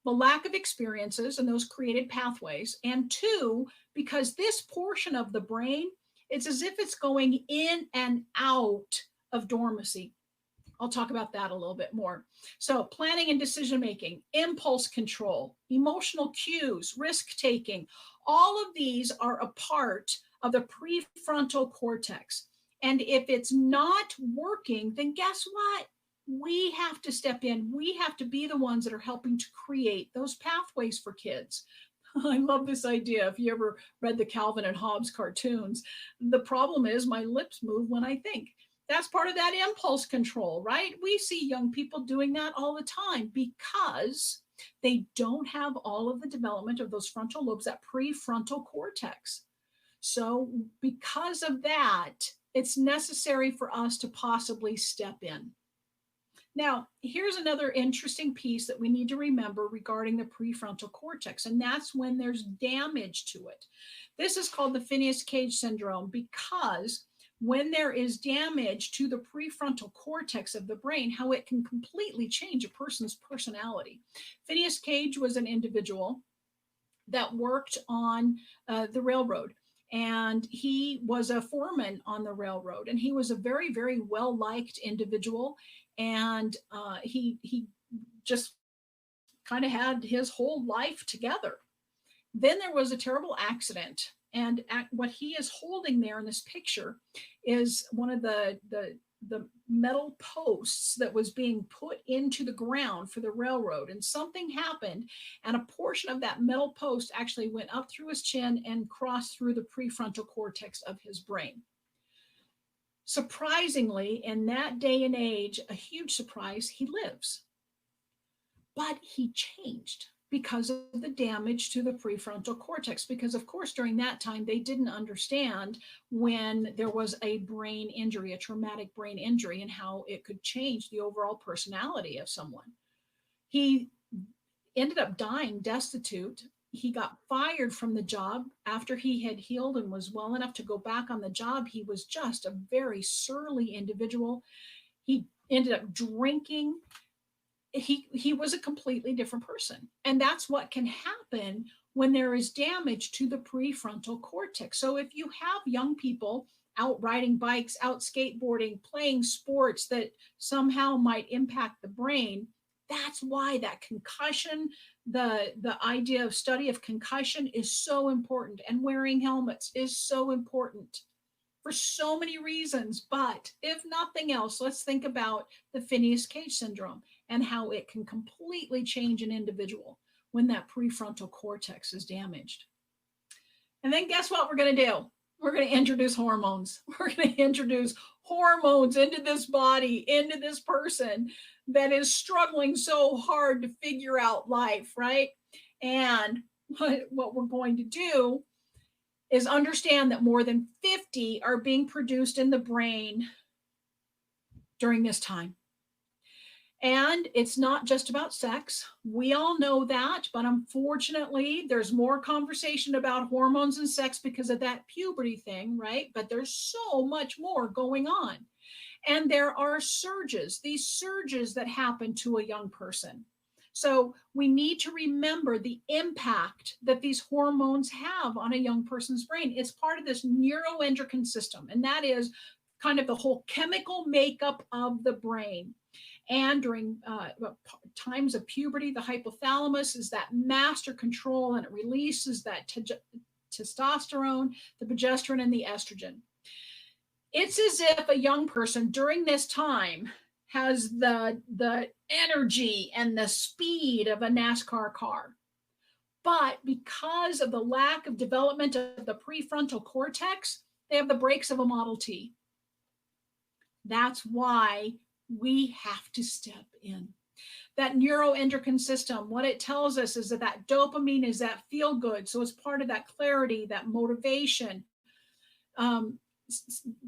Speaker 2: the lack of experiences and those created pathways, and 2, because this portion of the brain, it's as if it's going in and out of dormancy. I'll talk about that a little bit more. So planning and decision making, impulse control, emotional cues, risk taking, all of these are a part of the prefrontal cortex. And if it's not working, then guess what? We have to step in. We have to be the ones that are helping to create those pathways for kids. I love this idea. If you ever read the Calvin and Hobbes cartoons, the problem is my lips move when I think. That's part of that impulse control, right? We see young people doing that all the time because they don't have all of the development of those frontal lobes, that prefrontal cortex. So because of that, it's necessary for us to possibly step in. Now, here's another interesting piece that we need to remember regarding the prefrontal cortex, and that's when there's damage to it. This is called the Phineas-Cage syndrome because when there is damage to the prefrontal cortex of the brain, how it can completely change a person's personality. Phineas-Cage was an individual that worked on the railroad. And he was a foreman on the railroad, and he was a very, very well-liked individual. And he just kind of had his whole life together. Then there was a terrible accident, and what he is holding there in this picture is one of the metal posts that was being put into the ground for the railroad, and something happened, and a portion of that metal post actually went up through his chin and crossed through the prefrontal cortex of his brain. Surprisingly, in that day and age, a huge surprise, he lives. But he changed because of the damage to the prefrontal cortex. Because, of course, during that time, they didn't understand when there was a brain injury, a traumatic brain injury, and how it could change the overall personality of someone. He ended up dying destitute. He got fired from the job after he had healed and was well enough to go back on the job. He was just a very surly individual. He ended up drinking. He was a completely different person. And that's what can happen when there is damage to the prefrontal cortex. So if you have young people out riding bikes, out skateboarding, playing sports that somehow might impact the brain, that's why that concussion, the idea of study of concussion is so important, and wearing helmets is so important for so many reasons. But if nothing else, let's think about the Phineas-Cage syndrome and how it can completely change an individual when that prefrontal cortex is damaged. And then guess what we're going to do? We're going to introduce hormones. We're going to introduce hormones into this body, into this person that is struggling so hard to figure out life, right? And what we're going to do is understand that more than 50 are being produced in the brain during this time. And it's not just about sex. We all know that, but unfortunately, there's more conversation about hormones and sex because of that puberty thing, right? But there's so much more going on. And there are surges, these surges that happen to a young person. So we need to remember the impact that these hormones have on a young person's brain. It's part of this neuroendocrine system, and that is kind of the whole chemical makeup of the brain. And during times of puberty, the hypothalamus is that master control, and it releases that testosterone, the progesterone, and the estrogen. It's as if a young person during this time has the energy and the speed of a NASCAR car. But because of the lack of development of the prefrontal cortex, they have the brakes of a Model T. That's why we have to step in. That neuroendocrine system, what it tells us is that dopamine is that feel good. So it's part of that clarity, that motivation.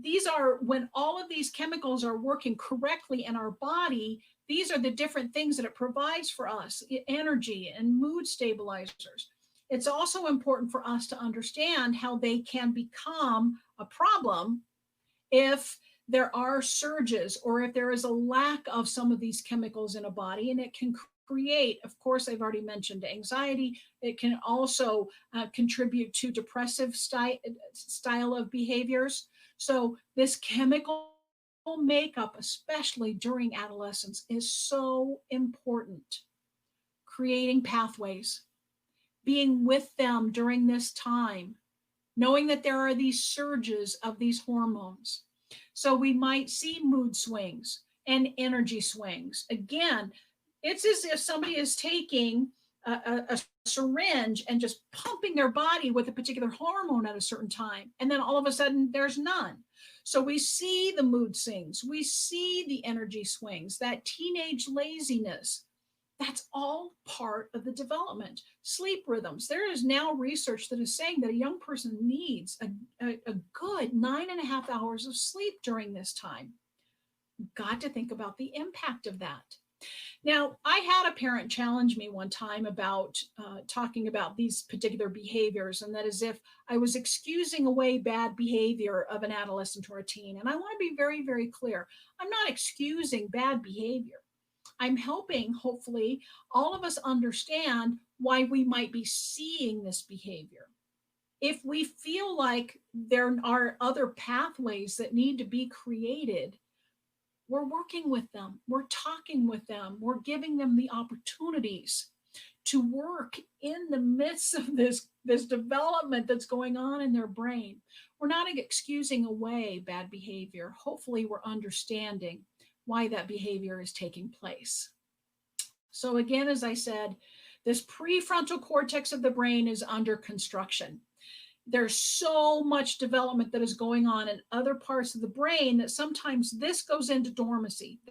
Speaker 2: These are, when all of these chemicals are working correctly in our body, these are the different things that it provides for us, energy and mood stabilizers. It's also important for us to understand how they can become a problem if there are surges or if there is a lack of some of these chemicals in a body, and it can create, of course, I've already mentioned anxiety. It can also contribute to depressive style of behaviors. So this chemical makeup, especially during adolescence, is so important. Creating pathways, being with them during this time, knowing that there are these surges of these hormones. So we might see mood swings and energy swings. Again, it's as if somebody is taking a syringe and just pumping their body with a particular hormone at a certain time. And then all of a sudden, there's none. So we see the mood swings, we see the energy swings, that teenage laziness. That's all part of the development. Sleep rhythms. There is now research that is saying that a young person needs a good 9.5 hours of sleep during this time. Got to think about the impact of that. Now, I had a parent challenge me one time about talking about these particular behaviors, and that is if I was excusing away bad behavior of an adolescent or a teen. And I want to be very, very clear. I'm not excusing bad behavior. I'm helping, hopefully, all of us understand why we might be seeing this behavior. If we feel like there are other pathways that need to be created, we're working with them, we're talking with them, we're giving them the opportunities to work in the midst of this development that's going on in their brain. We're not excusing away bad behavior. Hopefully, we're understanding why that behavior is taking place. So again, as I said, this prefrontal cortex of the brain is under construction. There's so much development that is going on in other parts of the brain that sometimes this goes into dormancy.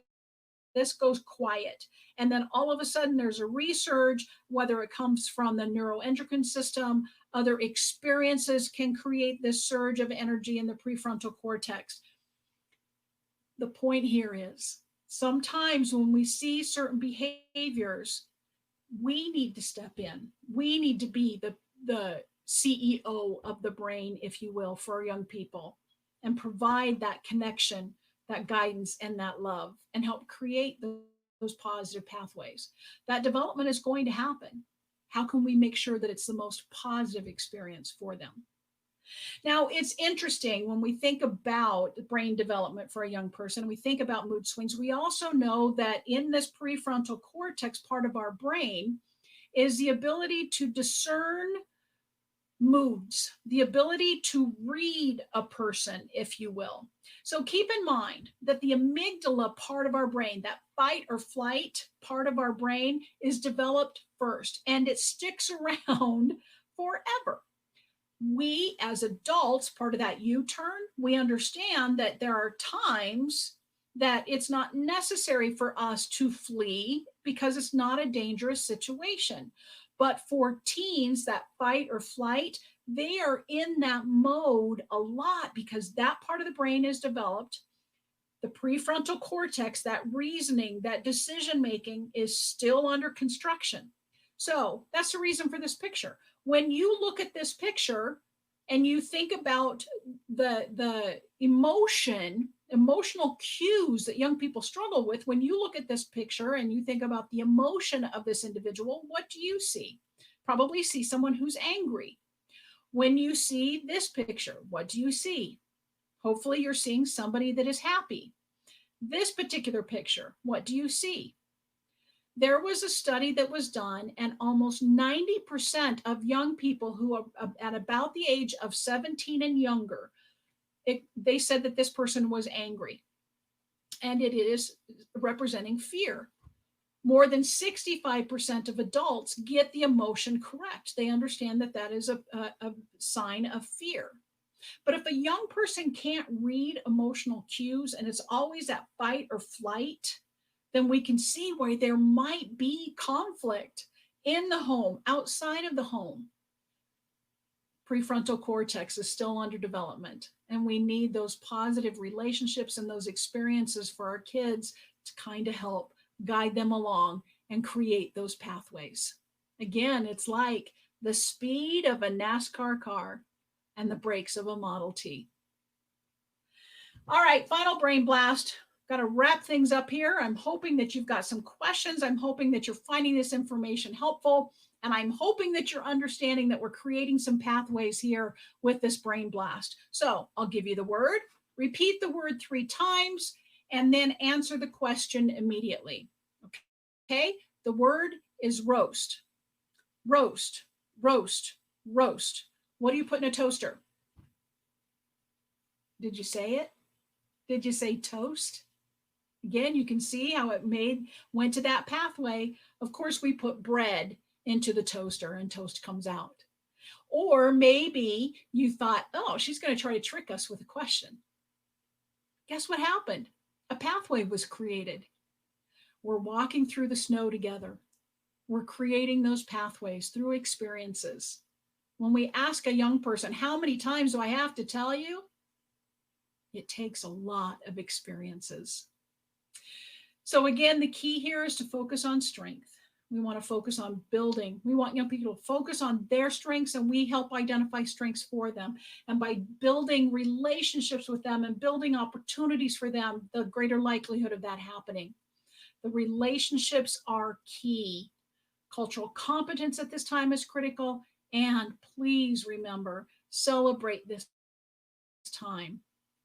Speaker 2: This goes quiet. And then all of a sudden there's a resurge, whether it comes from the neuroendocrine system, other experiences can create this surge of energy in the prefrontal cortex. The point here is sometimes when we see certain behaviors, we need to step in. We need to be the CEO of the brain, if you will, for our young people and provide that connection, that guidance, and that love, and help create those positive pathways. That development is going to happen. How can we make sure that it's the most positive experience for them? Now, it's interesting when we think about brain development for a young person, we think about mood swings. We also know that in this prefrontal cortex part of our brain is the ability to discern moods, the ability to read a person, if you will. So keep in mind that the amygdala part of our brain, that fight or flight part of our brain, is developed first, and it sticks around forever. We as adults, part of that U-turn, we understand that there are times that it's not necessary for us to flee because it's not a dangerous situation. But for teens, that fight or flight, they are in that mode a lot because that part of the brain is developed. The prefrontal cortex, that reasoning, that decision making is still under construction. So that's the reason for this picture. When you look at this picture and you think about the emotional cues that young people struggle with, when you look at this picture and you think about the emotion of this individual, what do you see? Probably see someone who's angry. When you see this picture, what do you see? Hopefully you're seeing somebody that is happy. This particular picture, what do you see? There was a study that was done, and almost 90% of young people who are at about the age of 17 and younger, they said that this person was angry, and it is representing fear. More than 65% of adults get the emotion correct. They understand that that is a sign of fear. But if a young person can't read emotional cues and it's always that fight or flight, then we can see where there might be conflict in the home, outside of the home. Prefrontal cortex is still under development, and we need those positive relationships and those experiences for our kids to kind of help guide them along and create those pathways. Again, it's like the speed of a NASCAR car and the brakes of a Model T. All right, final brain blast. Got to wrap things up here. I'm hoping that you've got some questions. I'm hoping that you're finding this information helpful. And I'm hoping that you're understanding that we're creating some pathways here with this brain blast. So I'll give you the word, repeat the word 3 times, and then answer the question immediately. Okay, the word is roast. Roast, roast, roast. What do you put in a toaster? Did you say it? Did you say toast? Again, you can see how it went to that pathway. Of course, we put bread into the toaster and toast comes out. Or maybe you thought, oh, she's going to try to trick us with a question. Guess what happened? A pathway was created. We're walking through the snow together. We're creating those pathways through experiences. When we ask a young person, how many times do I have to tell you? It takes a lot of experiences. So again, the key here is to focus on strength. We want to focus on building. We want young people to focus on their strengths, and we help identify strengths for them. And by building relationships with them and building opportunities for them, the greater likelihood of that happening. The relationships are key. Cultural competence at this time is critical. And please remember, celebrate this time.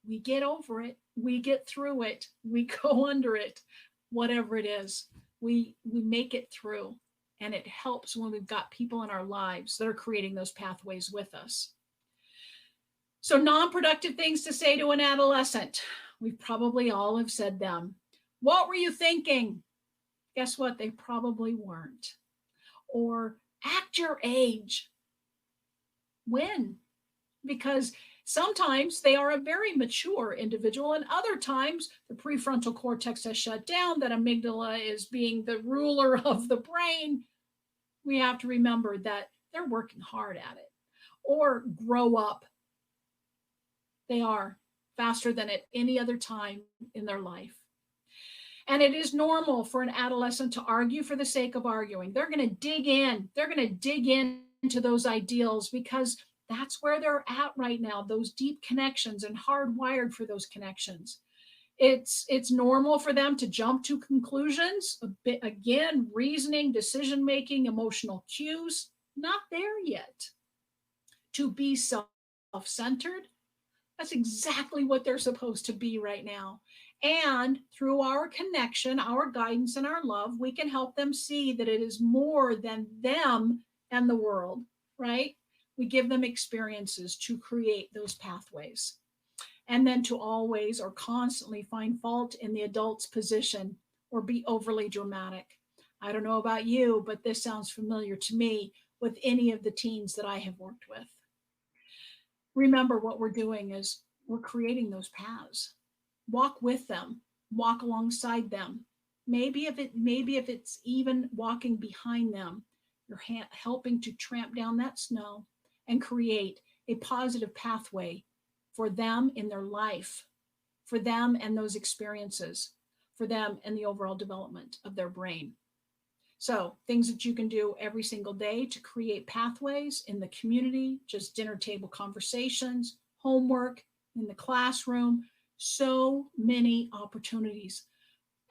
Speaker 2: We get over it. We get through it. We go under it, whatever it is. We make it through, and it helps when we've got people in our lives that are creating those pathways with us. So non-productive things to say to an adolescent. We probably all have said them. What were you thinking? Guess what? They probably weren't. Or act your age. When? Because sometimes they are a very mature individual, and other times the prefrontal cortex has shut down, that amygdala is being the ruler of the brain. We have to remember that they're working hard at it. Or grow up. They are faster than at any other time in their life. And it is normal for an adolescent to argue for the sake of arguing. They're going to dig in. They're going to dig into those ideals because that's where they're at right now, those deep connections, and hardwired for those connections. It's normal for them to jump to conclusions. Again, reasoning, decision-making, emotional cues, not there yet. To be self-centered, that's exactly what they're supposed to be right now. And through our connection, our guidance, and our love, we can help them see that it is more than them and the world, right? We give them experiences to create those pathways. And then to always or constantly find fault in the adult's position or be overly dramatic. I don't know about you, but this sounds familiar to me with any of the teens that I have worked with. Remember, what we're doing is we're creating those paths. Walk with them, walk alongside them. Maybe if it's even walking behind them, you're helping to tramp down that snow and create a positive pathway for them in their life, for them and those experiences, for them and the overall development of their brain. So things that you can do every single day to create pathways in the community, just dinner table conversations, homework, in the classroom, so many opportunities.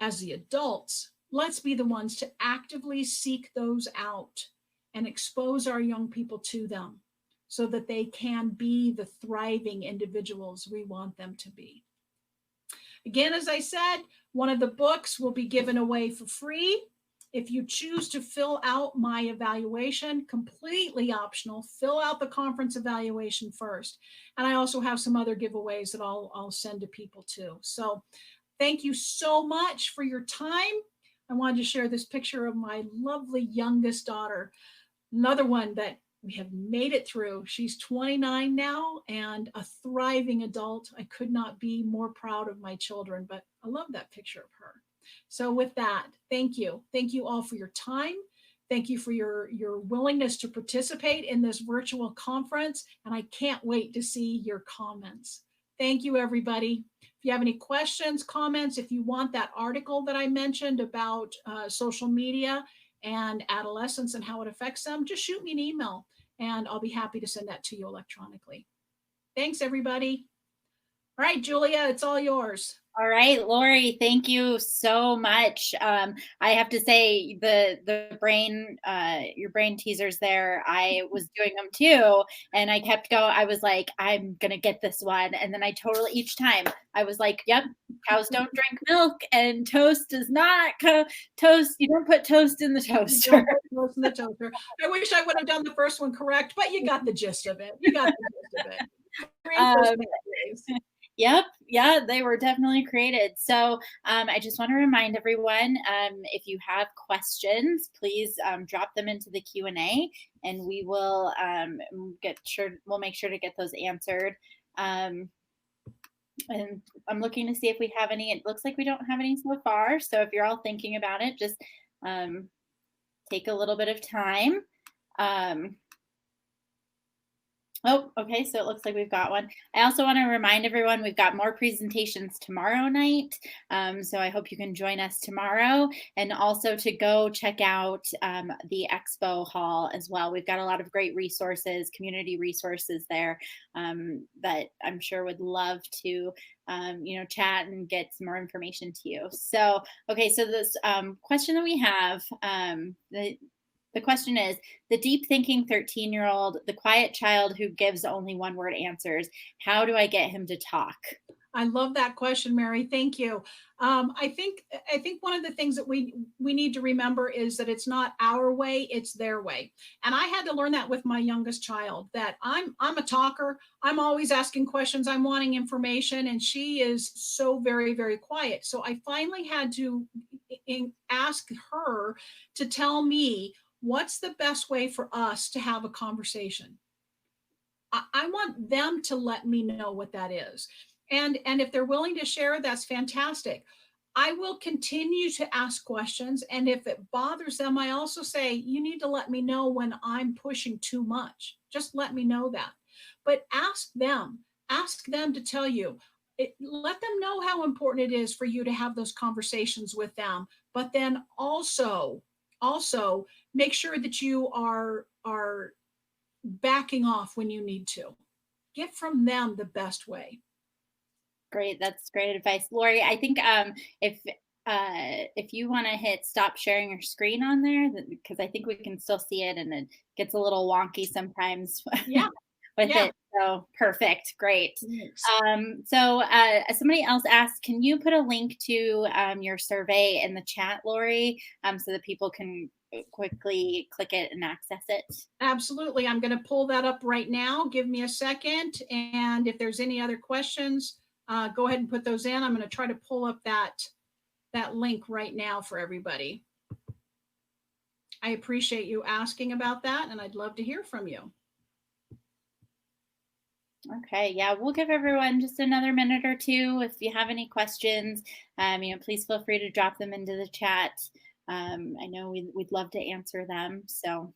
Speaker 2: As the adults, let's be the ones to actively seek those out and expose our young people to them so that they can be the thriving individuals we want them to be. Again, as I said, one of the books will be given away for free. If you choose to fill out my evaluation, completely optional, fill out the conference evaluation first. And I also have some other giveaways that I'll send to people too. So thank you so much for your time. I wanted to share this picture of my lovely youngest daughter, another one that we have made it through. She's 29 now and a thriving adult. I could not be more proud of my children, but I love that picture of her. So with that, thank you. Thank you all for your time. Thank you for your willingness to participate in this virtual conference. And I can't wait to see your comments. Thank you, everybody. If you have any questions, comments, if you want that article that I mentioned about social media and adolescence and how it affects them, just shoot me an email and I'll be happy to send that to you electronically. Thanks, everybody. All right, Julia, it's all yours.
Speaker 1: All right, Lori, thank you so much. I have to say the brain, your brain teasers there, I was doing them too. And I kept going. I was like, I'm going to get this one. And then each time I was like, yep, cows don't drink milk and toast does not toast. You don't put toast in the toaster.
Speaker 2: Toast in the toaster. I wish I would have done the first one correct, but you got the gist of it. You got the gist of it.
Speaker 1: Yep. Yeah, they were definitely created. So I just want to remind everyone, if you have questions, please drop them into the Q&A, and we will we'll make sure to get those answered. Um, and I'm looking to see if we have any. It looks like we don't have any so far. So if you're all thinking about it, just um, take a little bit of time. Um, Oh, okay. So it looks like we've got one. I also want to remind everyone we've got more presentations tomorrow night. So I hope you can join us tomorrow, and also to go check out the expo hall as well. We've got a lot of great resources, community resources there, that I'm sure would love to chat and get some more information to you. So, okay. So this question that we have, the question is, the deep thinking 13-year-old, the quiet child who gives only one word answers. How do I get him to talk?
Speaker 2: I love that question, Mary. Thank you. I think one of the things that we need to remember is that it's not our way, it's their way. And I had to learn that with my youngest child, that I'm a talker. I'm always asking questions. I'm wanting information, and she is so very, very quiet. So I finally had to ask her to tell me what's the best way for us to have a conversation. I want them to let me know what that is. And if they're willing to share, that's fantastic. I will continue to ask questions. And if it bothers them, I also say, you need to let me know when I'm pushing too much. Just let me know that. But ask them to tell you. Let them know how important it is for you to have those conversations with them. But then also make sure that you are backing off when you need to. Get from them the best way.
Speaker 1: Great. That's great advice. Lori, I think if you want to hit stop sharing your screen on there, because I think we can still see it, and it gets a little wonky sometimes
Speaker 2: Yeah.
Speaker 1: with
Speaker 2: Yeah.
Speaker 1: it. So perfect. Great.
Speaker 2: Thanks.
Speaker 1: So somebody else asked, can you put a link to your survey in the chat, Lori, so that people can quickly click it and access it?
Speaker 2: Absolutely. I'm going to pull that up right now. Give me a second. And if there's any other questions, go ahead and put those in. I'm going to try to pull up that link right now for everybody. I appreciate you asking about that, and I'd love to hear from you.
Speaker 1: Okay, yeah, we'll give everyone just another minute or two. If you have any questions, please feel free to drop them into the chat. I know we'd love to answer them. So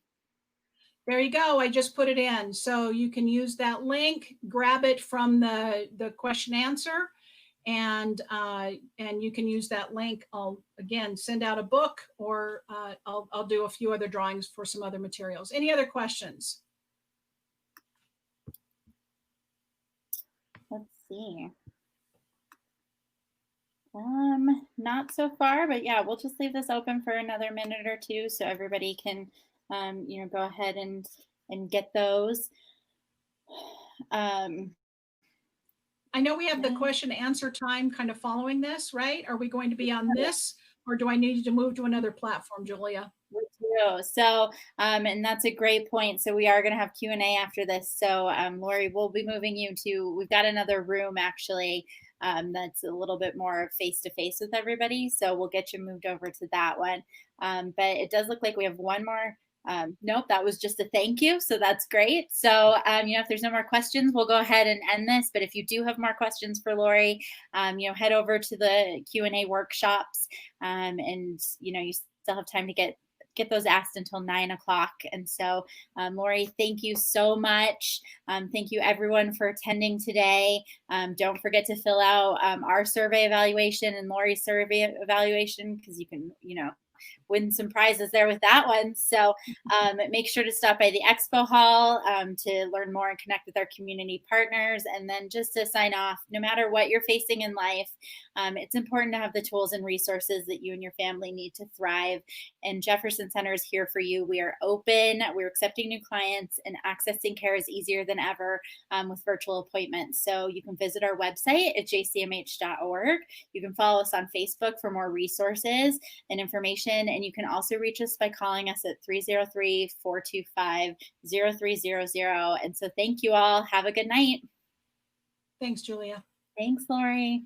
Speaker 2: there you go. I just put it in. So you can use that link, grab it from the question answer, and you can use that link. I'll again send out a book, or I'll do a few other drawings for some other materials. Any other questions?
Speaker 1: let's see. Not so far, but yeah, we'll just leave this open for another minute or two so everybody can, go ahead and get those.
Speaker 2: I know we have the question and answer time kind of following this, right? Are we going to be on this, or do I need to move to another platform, Julia?
Speaker 1: We do. So, and that's a great point. So we are going to have Q&A after this. So, Lori, we'll be moving you to, we've got another room actually, that's a little bit more face-to-face with everybody. So we'll get you moved over to that one. But it does look like we have one more. Nope, that was just a thank you. So that's great. So, if there's no more questions, we'll go ahead and end this. But if you do have more questions for Lori, head over to the Q&A workshops, and, you still have time to get those asked until 9 o'clock. And so, Lori, thank you so much. Thank you everyone for attending today. Don't forget to fill out our survey evaluation and Lori's survey evaluation, because you can, win some prizes there with that one. So make sure to stop by the expo hall to learn more and connect with our community partners. And then just to sign off, no matter what you're facing in life, it's important to have the tools and resources that you and your family need to thrive. And Jefferson Center is here for you. We are open, we're accepting new clients, and accessing care is easier than ever with virtual appointments. So you can visit our website at jcmh.org. You can follow us on Facebook for more resources and information. And you can also reach us by calling us at 303-425-0300. And so thank you all. Have a good night.
Speaker 2: Thanks, Julia.
Speaker 1: Thanks, Lori.